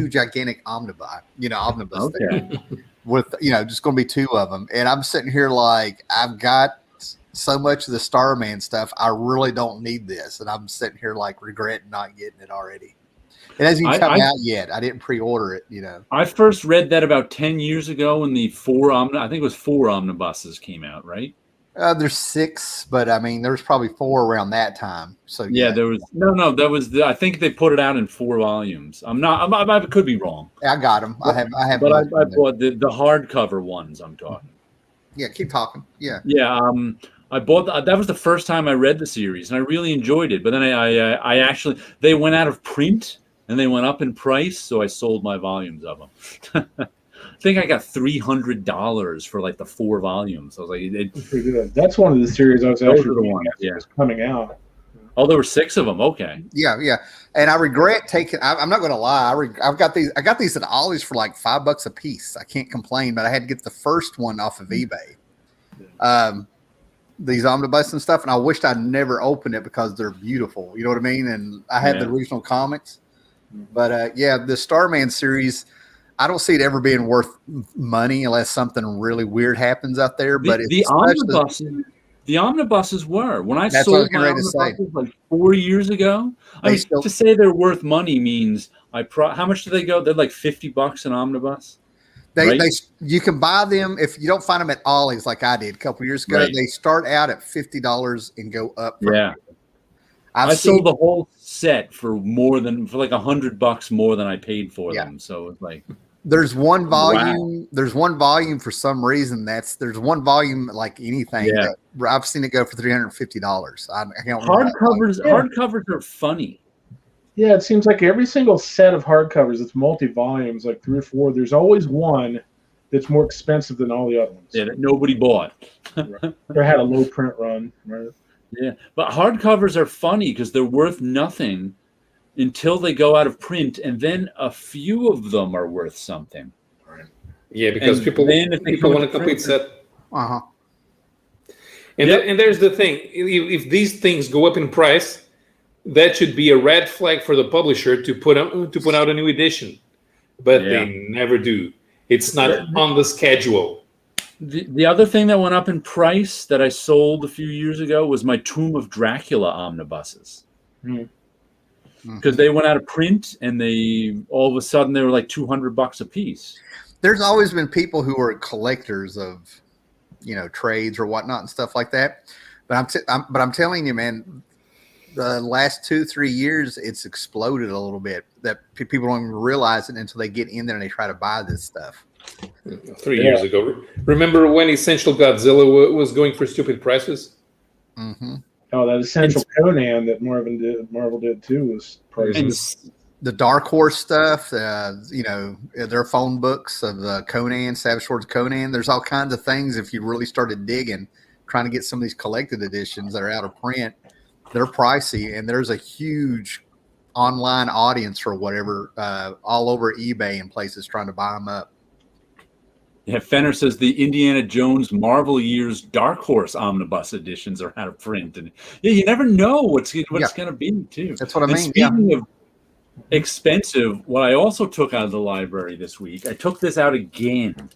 gigantic omnibus things, with, just going to be 2 of them. And I'm sitting here like, I've got so much of the Starman stuff. I really don't need this. And I'm sitting here like regretting not getting it already. It hasn't even come out yet. I didn't pre-order it, I first read that about 10 years ago when the 4 omnibuses came out, right? There's 6, but I mean, there's probably 4 around that time. So yeah, there was that was I think they put it out in 4 volumes. I could be wrong. I got them. I have. But I bought the hardcover ones. I'm talking. Yeah, keep talking. Yeah. Yeah. I bought that was the first time I read the series, and I really enjoyed it. But then I actually they went out of print and they went up in price, so I sold my volumes of them. I think I got $300 for like the 4 volumes. I was like, that's one of the series I was actually was coming out. Oh, there were 6 of them. Okay. Yeah. And I regret taking. I'm not going to lie. I got these at Ollie's for like $5 a piece. I can't complain, but I had to get the first one off of eBay. These omnibus and stuff, and I wished I'd never opened it because they're beautiful. You know what I mean? And I had the original comics, but the Starman series. I don't see it ever being worth money unless something really weird happens out there. But the omnibuses were when I sold my omnibuses like 4 years ago. To say they're worth money means how much do they go? They're like $50 an omnibus. You can buy them if you don't find them at Ollie's like I did a couple years ago. Right. They start out at $50 and go up. I sold the whole set for like $100 more than I paid for them. So it's like. There's one volume. Wow. There's one volume for some reason. There's one volume like anything. Yeah. I've seen it go for $350. I can't hardcovers. Hardcovers are funny. Yeah, it seems like every single set of hardcovers, it's multi-volumes, like 3 or 4. There's always one that's more expensive than all the other ones. Yeah, that nobody bought. Or had a low print run. Right? Yeah, but hardcovers are funny because they're worth nothing until they go out of print, and then a few of them are worth something. Right. Yeah, because people want a complete set. Uh-huh. And there's the thing: if these things go up in price, that should be a red flag for the publisher to put out a new edition. But they never do. It's not on the schedule. The other thing that went up in price that I sold a few years ago was my Tomb of Dracula omnibuses. Because they went out of print, and all of a sudden they were like $200 a piece. There's always been people who are collectors of, trades or whatnot and stuff like that. But I'm telling you, man, the last 2-3 years it's exploded a little bit. That people don't even realize it until they get in there and they try to buy this stuff. 3 years ago, remember when Essential Godzilla was going for stupid prices? Mm-hmm. Oh, that Essential Conan that Marvel did too was priceless. The Dark Horse stuff, their phone books of Conan, Savage Swords Conan. There's all kinds of things. If you really started digging, trying to get some of these collected editions that are out of print, they're pricey, and there's a huge online audience or whatever all over eBay and places trying to buy them up. Yeah, Fenner says the Indiana Jones Marvel Years Dark Horse omnibus editions are out of print, and you never know what's going to be too. That's what I mean. Speaking of expensive, what I also took out of the library this week, I took this out again.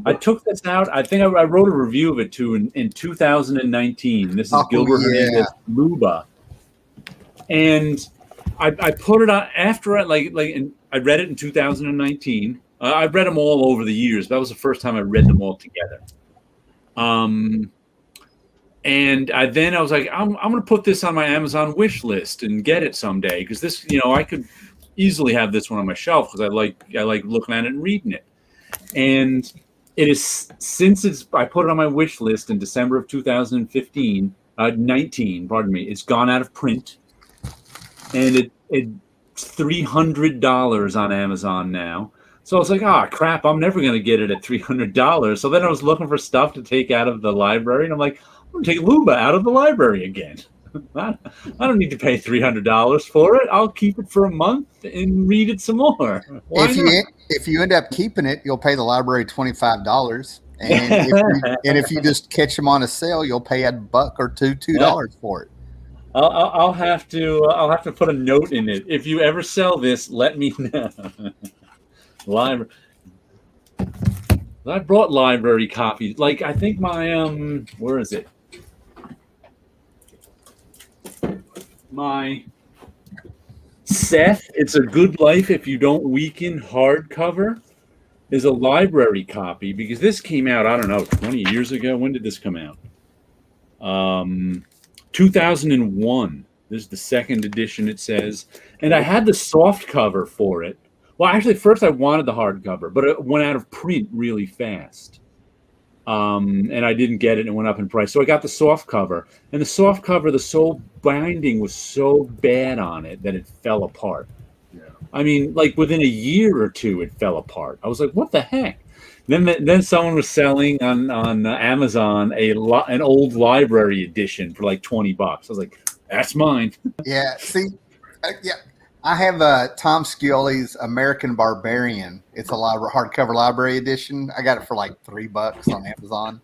I took this out. I think I wrote a review of it too in 2019. This is Gilbert Hernandez Luba, and I put it on after I I read it in 2019. I've read them all over the years. That was the first time I read them all together. And then I was like, I'm going to put this on my Amazon wish list and get it someday, because this, I could easily have this one on my shelf because I like looking at it and reading it. And it is I put it on my wish list in December of 2019. It's gone out of print, and it's $300 on Amazon now. So I was like, crap, I'm never going to get it at $300. So then I was looking for stuff to take out of the library, and I'm like, I'm going to take Luba out of the library again. I don't need to pay $300 for it. I'll keep it for a month and read it some more. Why If not? you end up keeping it, you'll pay the library $25, and if you just catch them on a sale, you'll pay a buck or $2 for it. I'll have to put a note in it. If you ever sell this, let me know. Library. I brought library copies. Like I think my where is it? My Seth, It's a Good Life If You Don't Weaken hardcover is a library copy because this came out, I don't know, 20 years ago. When did this come out? 2001. This is the second edition, it says. And I had the soft cover for it. Well, actually, first I wanted the hardcover, but it went out of print really fast. And I didn't get it, and it went up in price. So I got the soft cover. And the soft cover, the sole binding was so bad on it that it fell apart. Yeah. I mean, like within a year or two, it fell apart. I was like, what the heck? Then someone was selling on Amazon an old library edition for like $20. I was like, that's mine. Yeah, see, yeah, I have Tom Scioli's American Barbarian. It's a hardcover library edition. I got it for like $3 on Amazon.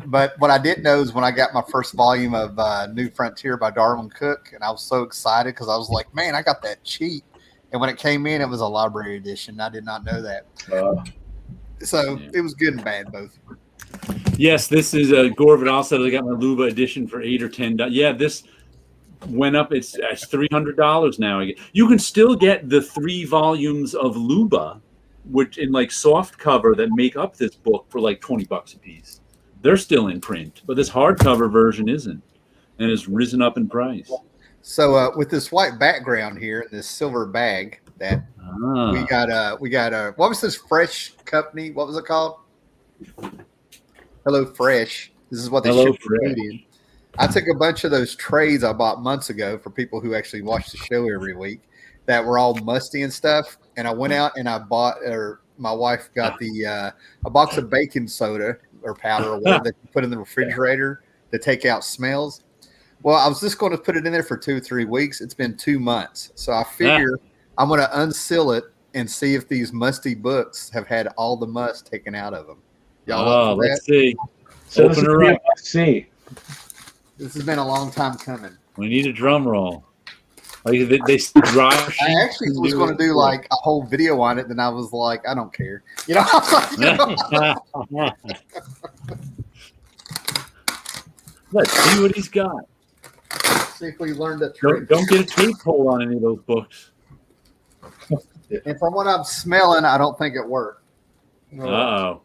But what I didn't know is when I got my first volume of New Frontier by Darwin Cook, and I was so excited because I was like, man, I got that cheap. And when it came in, it was a library edition. I did not know that. So it was good and bad both. Yes, this is Gore Vidal said I got my Luba edition for $8 or $10. Yeah, this went up. It's $300 now. You can still get the 3 volumes of Luba, which in like soft cover that make up this book for like $20 a piece. They're still in print, but this hardcover version isn't, and it's risen up in price. So with this white background here, this silver bag that we got a what was this Fresh company? What was it called? Hello Fresh. This is what they ship food in. I took a bunch of those trays I bought months ago for people who actually watch the show every week that were all musty and stuff. And I went out and I bought, or my wife got a box of baking soda or powder or whatever that you put in the refrigerator to take out smells. Well, I was just going to put it in there for 2 or 3 weeks. It's been 2 months. So I figure I'm going to unseal it and see if these musty books have had all the must taken out of them. Y'all let's see. So Open her up. Let's see. This has been a long time coming. We need a drum roll. Like they dry. I actually was going to do like a whole video on it, then I was like, I don't care. You know. Let's see what he's got. See if we learned that trick. Don't get a tape hole on any of those books. And from what I'm smelling, I don't think it worked. Uh-oh.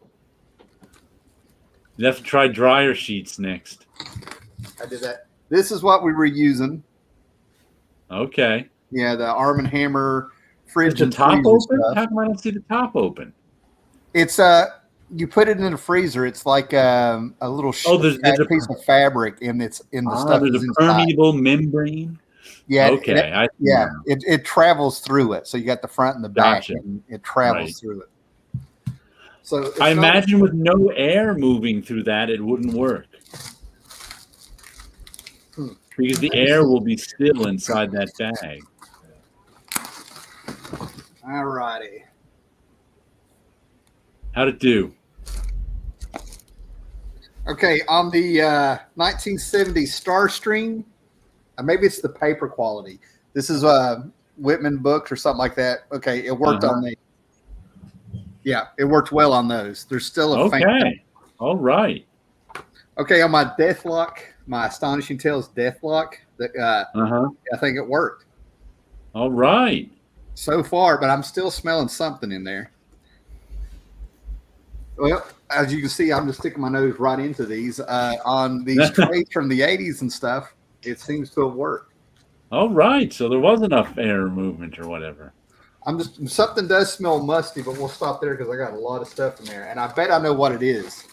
You have to try dryer sheets next. I did that. This is what we were using. Okay. Yeah, the Arm & Hammer fridge. Is the top open? How come I don't see the top open? It's you put it in the freezer. It's like a little there's a piece of fabric, and it's in the stuff. There's a permeable membrane. Yeah. Okay. It travels through it. So you got the front and the back, Gotcha. and it travels through it. So I imagine with no air moving through that, it wouldn't work. Because the air will be still inside that bag. All righty. How'd it do? Okay, on the 1970 Starstream, maybe it's the paper quality. This is Whitman books or something like that. Okay, it worked on the. Yeah, it worked well on those. There's still a okay. All right. Okay, on my Deathlock, my Astonishing Tales Deathlock, I think it worked. All right. So far, but I'm still smelling something in there. Well, as you can see, I'm just sticking my nose right into these. On these trays from the 80s and stuff, it seems to have worked. All right. So there was enough air movement or whatever. Something does smell musty, but we'll stop there because I got a lot of stuff in there. And I bet I know what it is.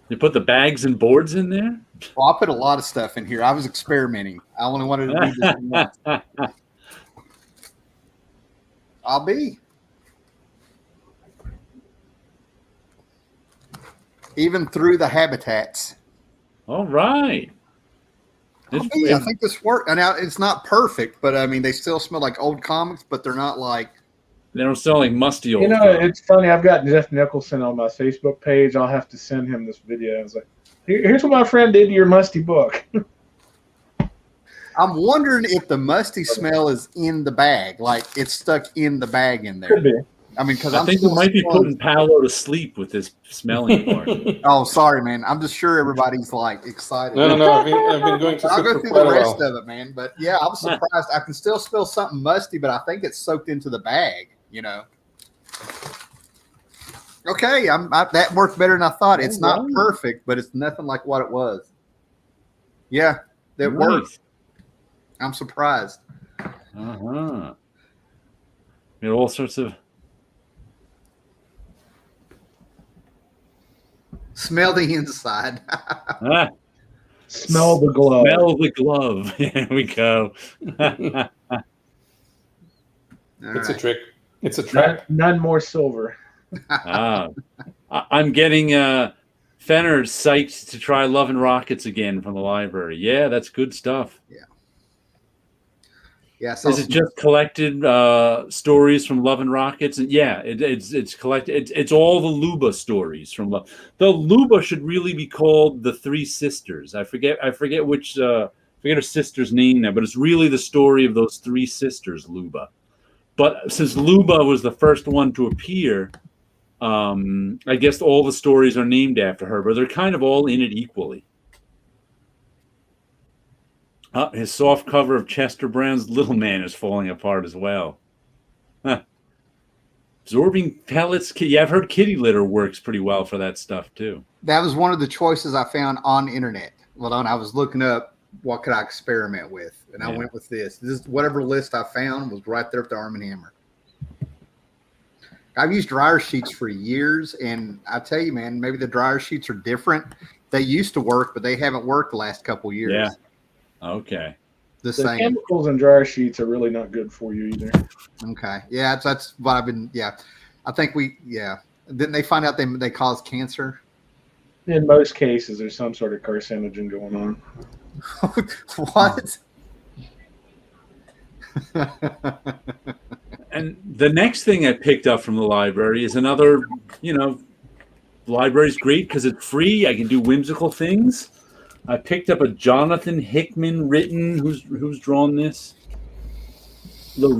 You put the bags and boards in there? Well, I put a lot of stuff in here. I was experimenting. I only wanted to do this once. even through the habitats. All right. I think this worked. And now it's not perfect, but I mean, they still smell like old comics, but they're not like. They don't smell like musty old. It's funny. I've got Jeff Nicholson on my Facebook page. I'll have to send him this video. I was like, here's what my friend did to your musty book. I'm wondering if the musty smell is in the bag, like it's stuck in the bag in there. Could be. I mean, because I think you might be putting Paolo to sleep with this smelling part. Oh, sorry, man. I'm just sure everybody's like excited. No. I've been going to I'll sleep go for through quite the a rest while. of it, man. But yeah, I was surprised. I can still smell something musty, but I think it's soaked into the bag. Okay, that worked better than I thought. It's not perfect, but it's nothing like what it was. Yeah, that worked. I'm surprised. Uh-huh. We had all sorts of. Smell the inside. Smell the glove. Smell the glove. Here we go. It's a trick. It's a trap. None more silver. I'm getting Fenner psyched to try Love and Rockets again from the library. Yeah, that's good stuff. Yeah. Is it just collected stories from Love and Rockets? And yeah, it's collected. It's all the Luba stories from Love. The Luba should really be called the Three Sisters. I forget which forget her sister's name now, but it's really the story of those three sisters, Luba. But since Luba was the first one to appear, I guess all the stories are named after her, but they're kind of all in it equally. His soft cover of Chester Brown's Little Man is falling apart as well. Absorbing pellets. Yeah, I've heard kitty litter works pretty well for that stuff too. That was one of the choices I found on the internet. Well, I was looking up what could I experiment with, and I went with this. Whatever list I found was right there at the Arm & Hammer. I've used dryer sheets for years, and I tell you, man, maybe the dryer sheets are different. They used to work, but they haven't worked the last couple of years. Yeah. Okay. The chemicals in dryer sheets are really not good for you either. Okay. Yeah, that's what I've been. Yeah, I think Didn't they find out they cause cancer? In most cases, there's some sort of carcinogen going on. What? And the next thing I picked up from the library is another, library's great because it's free. I can do whimsical things. I picked up a Jonathan Hickman written, who's drawn this?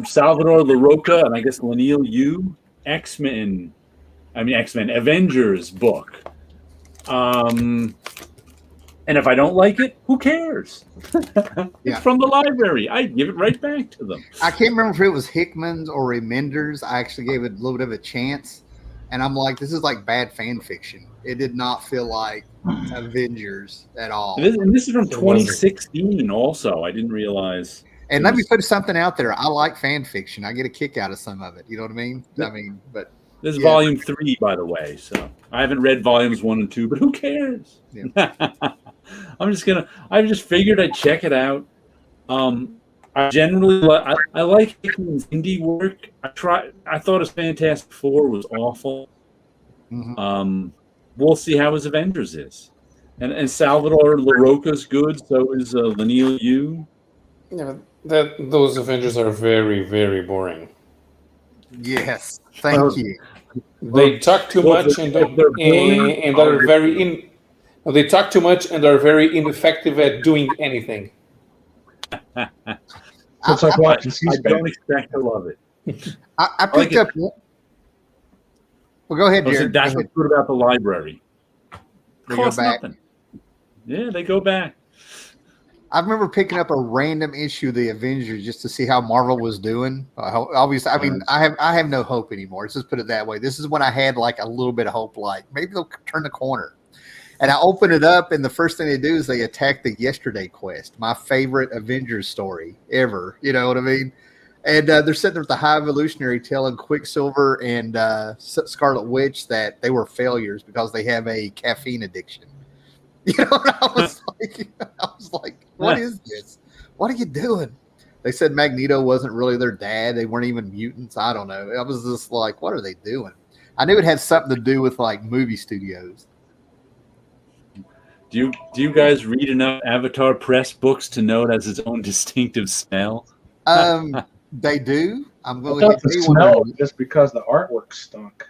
Salvador LaRocca, and I guess Lanil Yu, X-Men Avengers book. And if I don't like it, who cares? It's from the library. I give it right back to them. I can't remember if it was Hickman's or Remender's. I actually gave it a little bit of a chance. And I'm like, this is like bad fan fiction. It did not feel like Avengers at all. And this is from 2016 also. I didn't realize. And let me put something out there. I like fan fiction. I get a kick out of some of it. You know what I mean? But this is volume 3, by the way. So I haven't read volumes 1 and 2, but who cares? Yeah. I just figured I'd check it out. I generally I like Hickman's indie work. I thought his Fantastic Four was awful. Mm-hmm. We'll see how his Avengers is. And Salvador LaRocca's good, so is Lanil Yu. Yeah, those Avengers are very, very boring. Yes, thank you. They talk too much and are very They talk too much and are very ineffective at doing anything. It's like watching C-SPAN. I don't expect to love it. I picked up. Well, go ahead, Jared. That's what's good about the library. They go back. Nothing. Yeah, they go back. I remember picking up a random issue of the Avengers just to see how Marvel was doing. Obviously, I mean, I have no hope anymore. Let's just put it that way. This is when I had like a little bit of hope, like maybe they'll turn the corner. And I open it up, and the first thing they do is they attack the Yesterday Quest, my favorite Avengers story ever. You know what I mean? And they're sitting there with the High Evolutionary telling Quicksilver and Scarlet Witch that they were failures because they have a caffeine addiction. You know, and I was like, what is this? What are you doing? They said Magneto wasn't really their dad. They weren't even mutants. I don't know. I was just like, what are they doing? I knew it had something to do with like movie studios. Do you guys read enough Avatar Press books to know it has its own distinctive smell? They do. I'm I going thought to the tell you one smell of was just because the artwork stunk.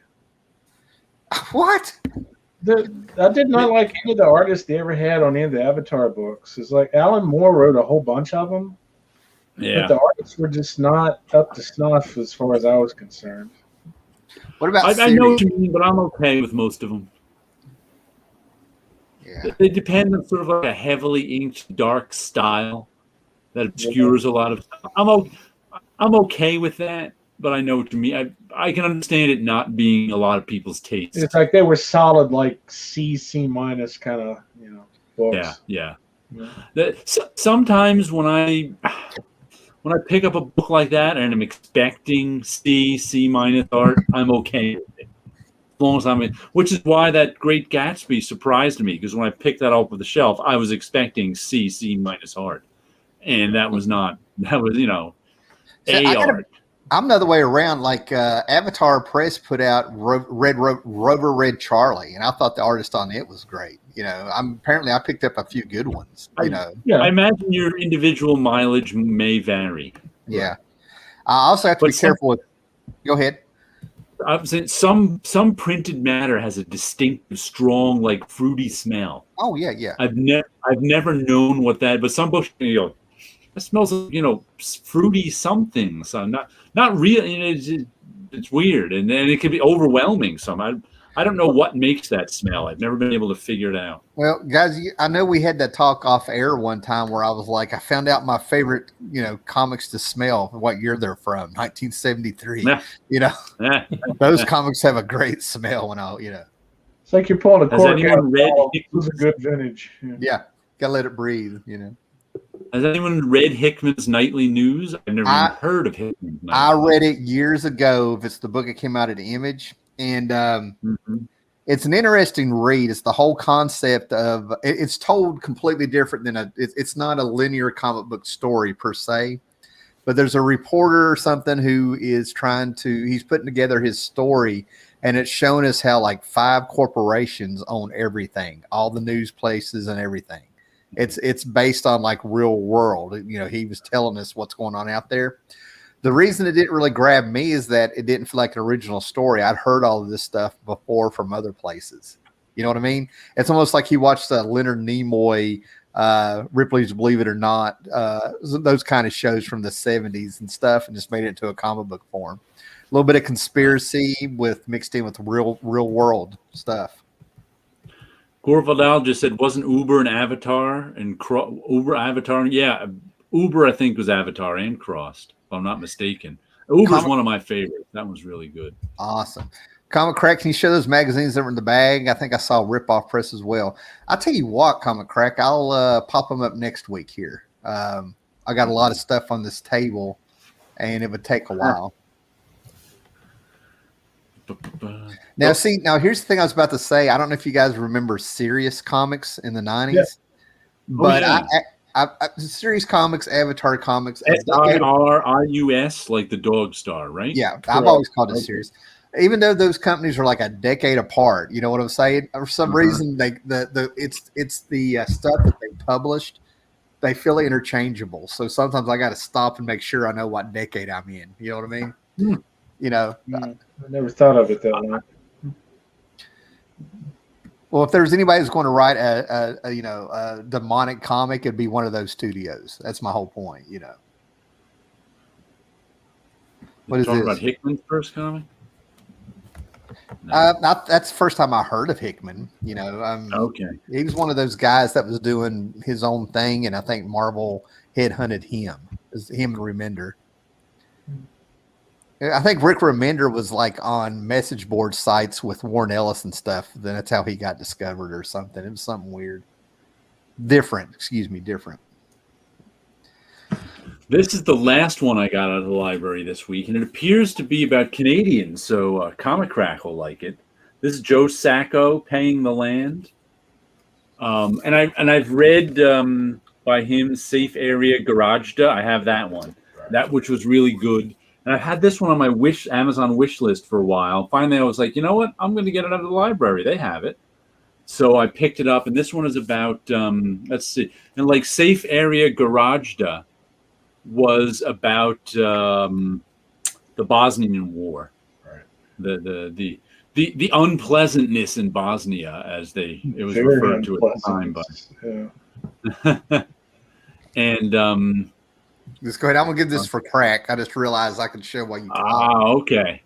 what? I did not like any of the artists they ever had on any of the Avatar books. It's like Alan Moore wrote a whole bunch of them, but Yeah, the artists were just not up to snuff as far as I was concerned. What about I know what series? you mean, but I'm okay with most of them. Yeah. They depend on sort of like a heavily inked, dark style that obscures a lot of stuff. I'm okay with that, but I know what you mean. I can understand it not being a lot of people's taste. It's like they were solid, like C minus kind of books. Yeah. Yeah. Sometimes when I pick up a book like that and I'm expecting C minus art, I'm okay with it. As long as I'm in, which is why that Great Gatsby surprised me, because when I picked that up off the shelf, I was expecting C minus art, and that was not. That was So A art. I'm the other way around. Like Avatar Press put out Rover Red Charlie, and I thought the artist on it was great. Apparently I picked up a few good ones. Yeah. I imagine your individual mileage may vary. Yeah. I also have to But be careful with. Go ahead. I'm saying some printed matter has a distinctive, strong, like fruity smell. Oh yeah. I've never known what that, but some books that smells like fruity something. So not real. It's weird, and then it can be overwhelming. I don't know what makes that smell. I've never been able to figure it out. Well, guys, I know we had that talk off air one time where I was like, I found out my favorite, comics to smell, what year they're from, 1973. Those comics have a great smell when It's like you're pulling a Has cork anyone out. read? It was a good vintage. Yeah, gotta let it breathe. Has anyone read Hickman's Nightly News? I've never even heard of Hickman's Nightly I read it years ago. If it's the book that came out at Image, and it's an interesting read. It's the whole concept of it's told completely different than it's not a linear comic book story per se, but there's a reporter or something who is he's putting together his story, and it's showing us how like 5 corporations own everything, all the news places and everything. It's based on like real world. He was telling us what's going on out there. The reason it didn't really grab me is that it didn't feel like an original story. I'd heard all of this stuff before from other places. You know what I mean? It's almost like he watched Leonard Nimoy, Ripley's Believe It or Not, those kind of shows from the 70s and stuff, and just made it into a comic book form. A little bit of conspiracy mixed in with real world stuff. Gore Vidal just said, wasn't Uber an Avatar and Uber Avatar? Yeah, Uber I think was Avatar and Crossed, if I'm not mistaken. Uber's one of my favorites. That was really good. Awesome. Comic Crack, can you show those magazines that were in the bag? I think I saw Rip Off Press as well. I'll tell you what, Comic Crack, I'll pop them up next week here. I got a lot of stuff on this table, and it would take a while. Now, here's the thing I was about to say. I don't know if you guys remember Serious Comics in the 90s, but Serious Comics, Avatar Comics. SIRIUS, like the dog star, right? Yeah, I've always called it Serious. Even though those companies are like a decade apart, you know what I'm saying? For some reason, it's the stuff that they published. They feel interchangeable. So sometimes I got to stop and make sure I know what decade I'm in. You know what I mean? I never thought of it that way. Well, if there's anybody who's going to write a demonic comic, it'd be one of those studios. That's my whole point. What is talking this? About Hickman's first comic? That's the first time I heard of Hickman. Okay. He was one of those guys that was doing his own thing, and I think Marvel headhunted him. It was him and Remender. I think Rick Remender was like on message board sites with Warren Ellis and stuff. Then that's how he got discovered or something. It was something weird. Different. This is the last one I got out of the library this week, and it appears to be about Canadians, so Comic Crack will like it. This is Joe Sacco, Paying the Land. And I've read by him Safe Area Garageda. I have that one, which was really good. And I've had this one on my Amazon wish list for a while. Finally, I was like, you know what? I'm going to get it out of the library. They have it. So I picked it up, and this one is about let's see, and like Safe Area Garajda was about the Bosnian War, Right. the unpleasantness in Bosnia, as it was Very referred to at the time. unpleasant. But and Just go ahead. I'm gonna give this for crack. I just realized I could show while you talk. okay.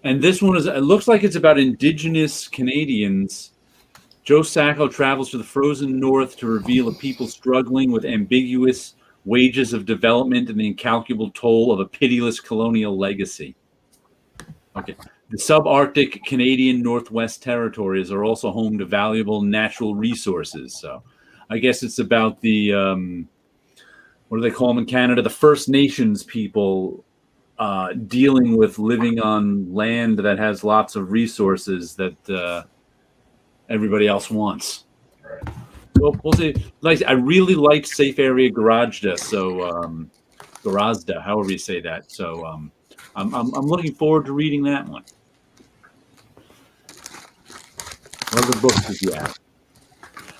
And this one it looks like it's about Indigenous Canadians. Joe Sacco travels to the frozen north to reveal a people struggling with ambiguous wages of development and the incalculable toll of a pitiless colonial legacy. Okay. The subarctic Canadian Northwest Territories are also home to valuable natural resources. So I guess it's about the, what do they call them in Canada? The First Nations people dealing with living on land that has lots of resources that everybody else wants. Right. Well, we'll see. Like, I really liked Safe Area Garajda, so Garazda, however you say that. So I'm looking forward to reading that one. What other books did you have?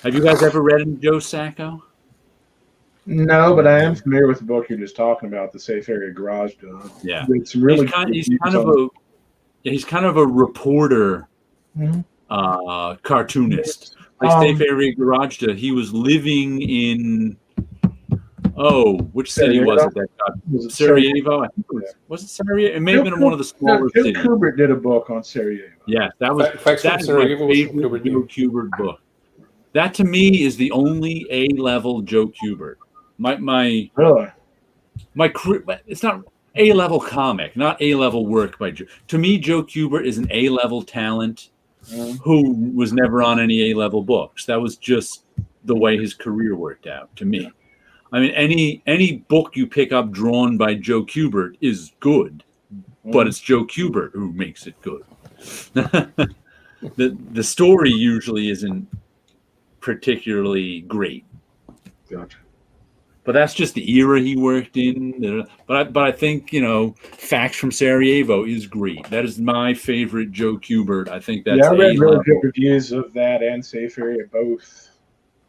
Have you guys ever read any Joe Sacco? No, but I am familiar with the book you're just talking about, the Safe Area Garage. Yeah, it's really he's kind of a reporter, cartoonist. Like Safe Area Garage, he was living in which city was it that got Sarajevo? I think was it Sarajevo? It may have been one of the smaller cities. Joe Kubert did a book on Sarajevo. Yeah, that was that's my favorite Joe Kubert book. That to me is the only A-level Joe Kubert. My it's not A-level comic, not A-level work by Joe. To me, Joe Kubert is an A-level talent who was never on any A-level books. That was just the way his career worked out to me. I mean, any book you pick up drawn by Joe Kubert is good, but it's Joe Kubert who makes it good. The story usually isn't particularly great. Gotcha. But that's just the era he worked in. But I think, Facts from Sarajevo is great. That is my favorite Joe Kubert. I think that's I read really good reviews of that and Safe Area both.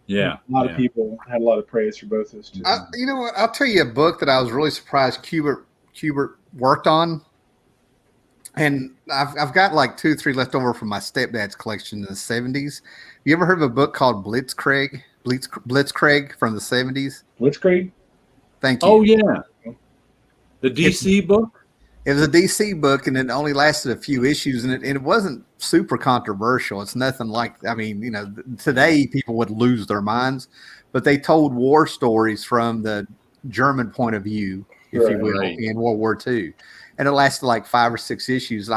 Yeah. A lot of people had a lot of praise for both those two. You know what? I'll tell you a book that I was really surprised Kubert worked on. And I've got like 2 or 3 left over from my stepdad's collection in the 70s. You ever heard of a book called Blitzkrieg from the 70s? Blitzkrieg? Thank you. Oh, yeah. The DC book? It was a DC book, and it only lasted a few issues, and it wasn't super controversial. It's nothing like, today people would lose their minds, but they told war stories from the German point of view, if you will, in World War II. And it lasted like 5 or 6 issues.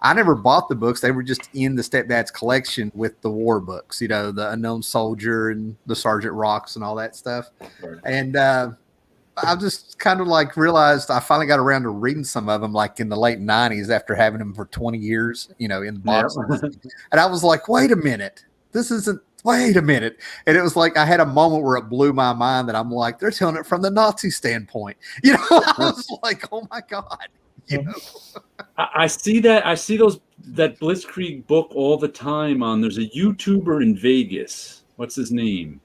I never bought the books. They were just in the stepdad's collection with the war books, the Unknown Soldier and the Sergeant Rocks and all that stuff. Right. And I just kind of like realized I finally got around to reading some of them like in the late 90s after having them for 20 years, in the boxes. And I was like, wait a minute. And it was like I had a moment where it blew my mind that I'm like, they're telling it from the Nazi standpoint. I was like, oh my God. I see that. I see that Blitzkrieg book all the time on. There's a YouTuber in Vegas. What's his name?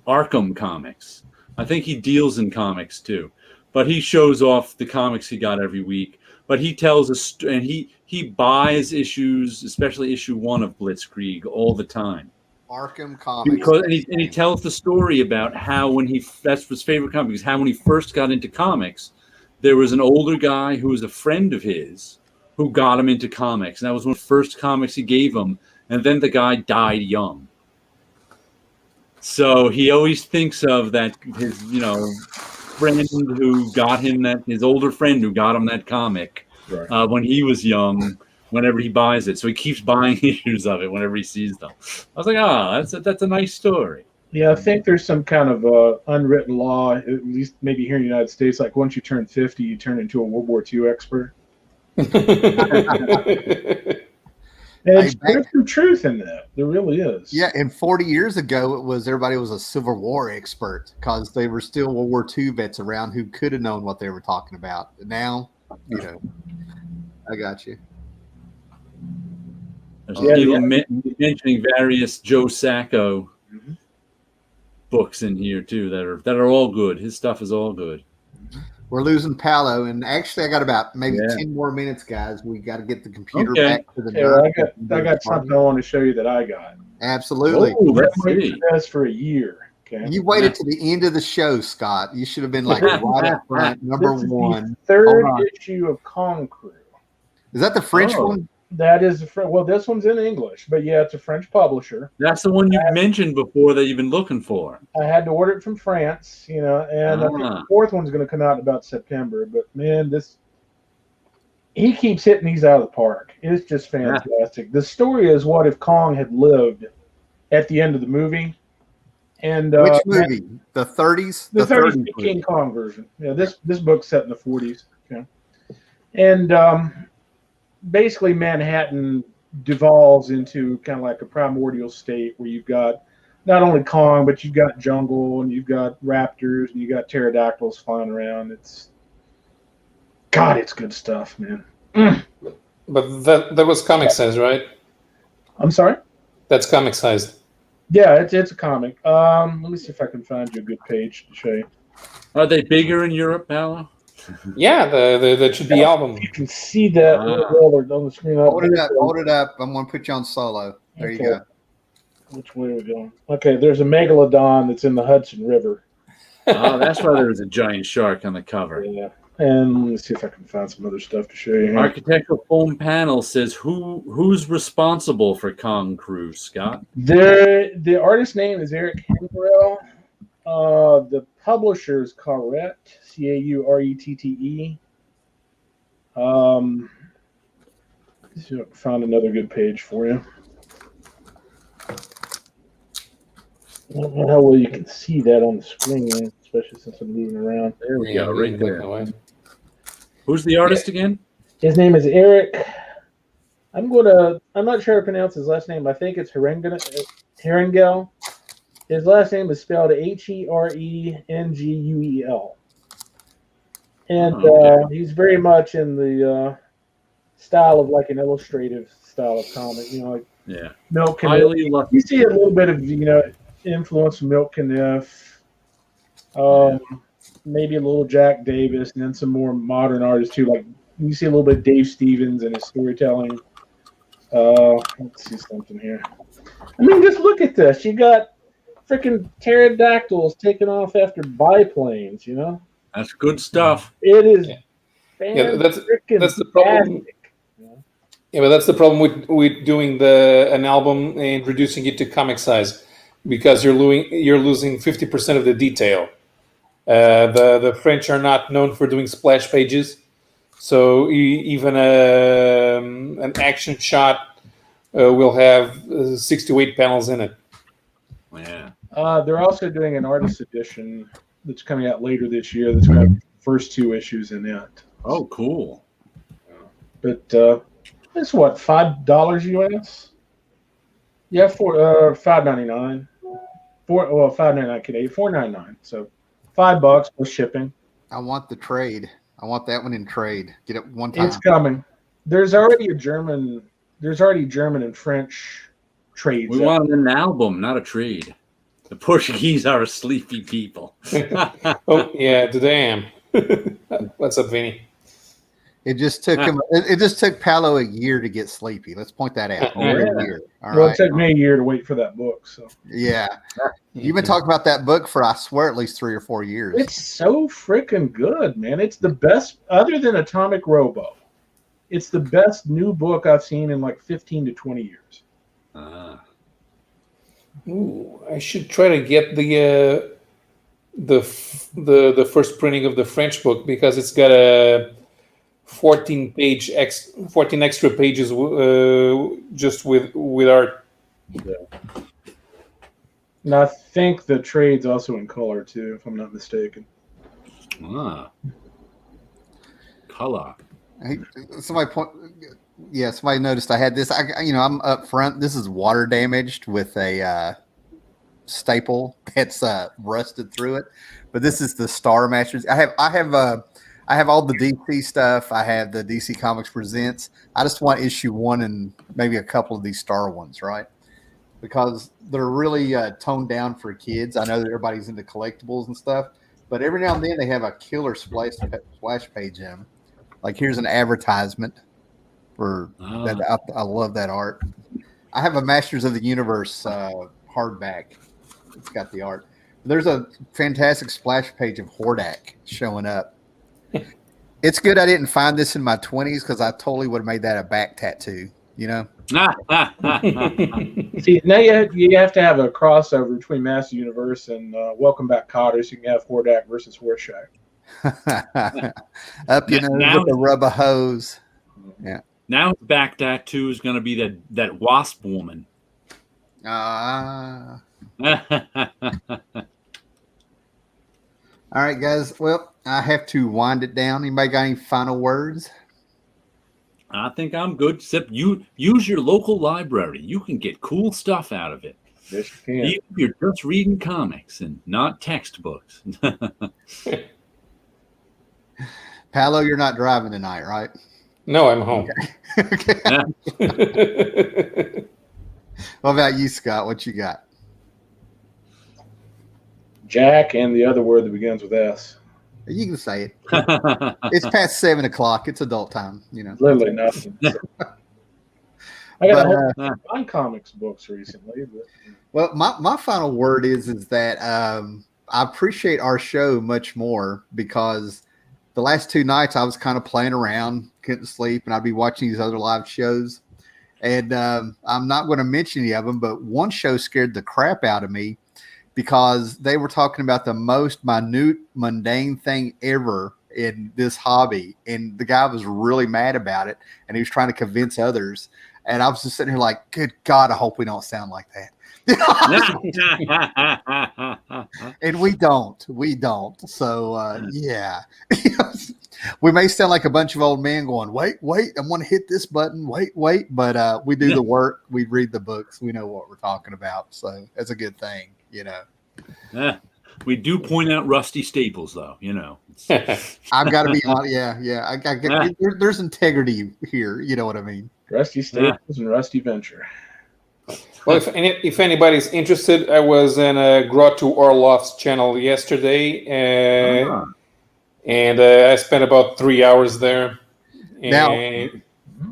Arkham Comics. I think he deals in comics too, but he shows off the comics he got every week. But he tells and he buys issues, especially issue 1 of Blitzkrieg, all the time. Arkham Comics. And he tells the story about how that's his favorite comic, because how when he first got into comics, there was an older guy who was a friend of his who got him into comics. And that was one of the first comics he gave him. And then the guy died young. So he always thinks of that, his, friend who got him his older friend who got him that comic when he was young, whenever he buys it. So he keeps buying issues of it whenever he sees them. I was like, that's a nice story. Yeah, I think there's some kind of unwritten law, at least maybe here in the United States, like once you turn 50, you turn into a World War II expert. And there's some truth in that. There really is. Yeah, and 40 years ago, everybody was a Civil War expert because they were still World War II vets around who could have known what they were talking about. Now, I got you. There's Yeah, even mentioning various Joe Sacco Mhm. books in here too that are all good. His stuff is all good. We're losing Paolo, and actually, I got about maybe Yeah. 10 more minutes, guys. We got to get the computer Okay. back to the Okay, well, nerd. I got something I want to show you that I got. Absolutely. Oh, let's I've waited see. for this for a year. Okay. You waited to the end of the show, Scott. You should have been like right up front, number This is one. the third Hold on. issue of Kong Crew. Is that the French Oh. one? That is well, this one's in English, but yeah, it's a French publisher. That's the one you mentioned before that you've been looking for. I had to order it from France, and I think the fourth one's going to come out in about September. But man, he keeps hitting these out of the park. It's just fantastic. The story is what if Kong had lived at the end of the movie. And Which movie? The 30s? The 30s movie. King Kong version. Yeah, this book's set in the 40s. Okay. And basically Manhattan devolves into kind of like a primordial state where you've got not only Kong, but you've got jungle and you've got raptors and you've got pterodactyls flying around. It's good stuff, man. But that was comic size, right? I'm sorry? That's comic size. Yeah, it's a comic. Let me see if I can find you a good page to show you. Are they bigger in Europe, Paolo? Yeah, that should be album. You can see that on the screen. Hold it up. I'm going to put you on solo. There you go. Which way are we going? Okay, there's a megalodon that's in the Hudson River. Oh, that's why there was a giant shark on the cover. Yeah. And let me see if I can find some other stuff to show you here. Architectural Foam Panel says who's responsible for Kong Crew, Scott? The artist's name is Eric Hengrell. The publisher is Caurette, Caurette. Let's see if I can find another good page for you. I don't know how well you can see that on the screen, especially since I'm moving around. There we go, right there. Who's the artist again? His name is Eric. I'm not sure how to pronounce his last name. I think it's Herengel. His last name is spelled Herenguel. And he's very much in the style of like an illustrative style of comic, like Milk Caniff. You see a little bit of, influence from Milk Caniff. Maybe a little Jack Davis, and then some more modern artists too. Like you see a little bit of Dave Stevens and his storytelling. Let's see something here. I mean, just look at this. You got freaking pterodactyls taking off after biplanes. That's good stuff. It is. That's the problem. Yeah, but that's the problem with doing an album and reducing it to comic size, because you're losing 50% of the detail. The French are not known for doing splash pages, so even an action shot will have 6 to 8 panels in it. Yeah. They're also doing an artist edition that's coming out later this year. That's got the first 2 issues in it. Oh, cool. But it's what, $5 US? Yeah, $5.99. $5.99 Canadian, $4.99. So $5 plus shipping. I want the trade. I want that one in trade. Get it one time. It's coming. There's already German and French trades. We want an album, not a trade. The Portuguese are a sleepy people. Oh yeah, damn. What's up, Vinny? It just took him. It just took Paolo a year to get sleepy. Let's point that out. A year. All right. It took me a year to wait for that book. So yeah, you've been talking about that book for I swear at least 3 or 4 years. It's so freaking good, man. It's the best, other than Atomic Robo. It's the best new book I've seen in like 15 to 20 years. Ooh, I should try to get the first printing of the French book, because it's got a 14 extra pages just with art. And I think the trade's also in color too, if I'm not mistaken. Color. Somebody noticed I had this. I'm up front. This is water damaged with a staple that's rusted through it. But this is the Star Masters. I I have all the DC stuff. I have the DC Comics Presents. I just want issue 1 and maybe a couple of these Star ones, right? Because they're really toned down for kids. I know that everybody's into collectibles and stuff, but every now and then they have a killer splash page in them. Like here's an advertisement for that. I love that art. I have a Masters of the Universe hardback. It's got the art. There's a fantastic splash page of Hordak showing up. It's good I didn't find this in my 20s because I totally would have made that a back tattoo, you know? See, now you have to have a crossover between Master Universe and Welcome Back, Kotter, so you can have Hordak versus Horseshack. Up your nose with the rubber hose. Yeah. Now his back tattoo is going to be that wasp woman. All right, guys. Well, I have to wind it down. Anybody got any final words? I think I'm good. Except you use your local library. You can get cool stuff out of it. Yes, you can. Even if you're just reading comics and not textbooks. Paolo, you're not driving tonight, right? No, I'm home. Okay. What about you, Scott? What you got? Jack and the other word that begins with S. You can say it. It's past 7 o'clock. It's adult time, you know. Literally nothing. I got a whole fun comics books recently. But... Well, my final word is that I appreciate our show much more because the last 2 nights I was kind of playing around, couldn't sleep, and I'd be watching these other live shows. And I'm not going to mention any of them, but one show scared the crap out of me because they were talking about the most minute, mundane thing ever in this hobby. And the guy was really mad about it, and he was trying to convince others. And I was just sitting here like, good God, I hope we don't sound like that. And we don't. So, yeah. We may sound like a bunch of old men going, wait, I'm going to hit this button. Wait. But we do the work. We read the books. We know what we're talking about. So that's a good thing, you know. We do point out rusty staples, though, you know. I've got to be honest. Yeah. There's integrity here. You know what I mean? Rusty Staples and Rusty Venture. Well, if anybody's interested, I was in Grotto Orloff's channel yesterday, and I spent about 3 hours there. Now,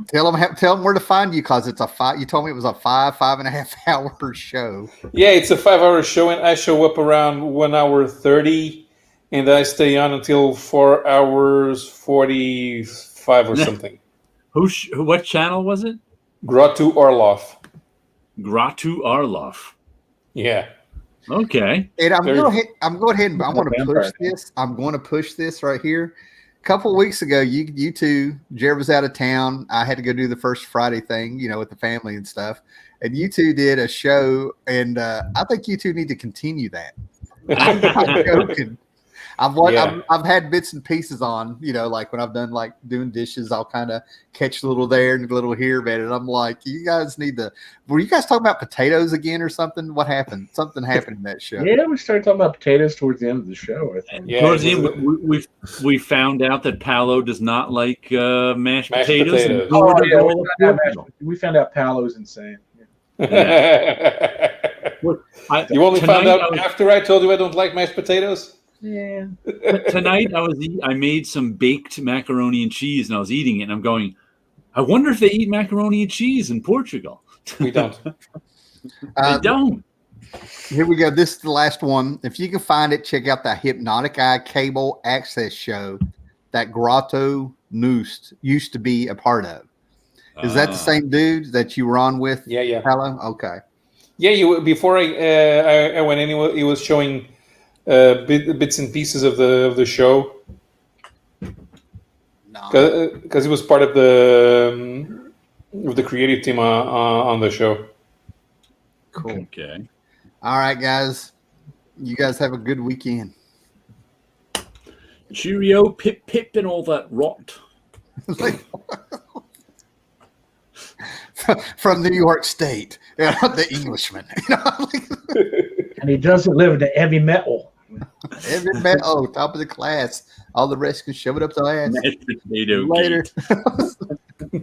tell them where to find you because it's you told me it was a 5.5 hour show. Yeah, it's a 5 hour show, and I show up around 1 hour 30, and I stay on until 4 hours 45 or something. What channel was it? Grotto Orloff. Grotto Orloff. Yeah. Okay. And I'm going ahead and I want to push this. I'm going to push this right here. A couple of weeks ago, you two, Jared was out of town. I had to go do the First Friday thing, you know, with the family and stuff. And you two did a show, and I think you two need to continue that. I'm not joking. I've had bits and pieces on, you know, like when I've done like doing dishes, I'll kind of catch a little there and a little here, man. And I'm like, you guys need to. Were you guys talking about potatoes again or something? What happened? Something happened in that show. Yeah, we started talking about potatoes towards the end of the show, I think. Yeah, towards the end, we found out that Paolo does not like mashed potatoes. And we found out Paolo's insane. Yeah. You only found out after I told you I don't like mashed potatoes? Yeah. Tonight I made some baked macaroni and cheese, and I was eating it, and I'm going, I wonder if they eat macaroni and cheese in Portugal. We don't. They don't. Here we go. This is the last one. If you can find it, check out that Hypnotic Eye cable access show that Grotto Noost used to be a part of. Is that the same dude that you were on with? Yeah. Hello? Okay. Yeah, before I went in, he was showing bits and pieces of the show because he was part of the creative team on the show. Cool. Okay. All right, guys. You guys have a good weekend. Cheerio, pip, and all that rot. From New York State, the Englishman. And he doesn't live in the heavy metal. Heavy metal, top of the class. All the rest can shove it up their ass. Mashed potato Later. cake.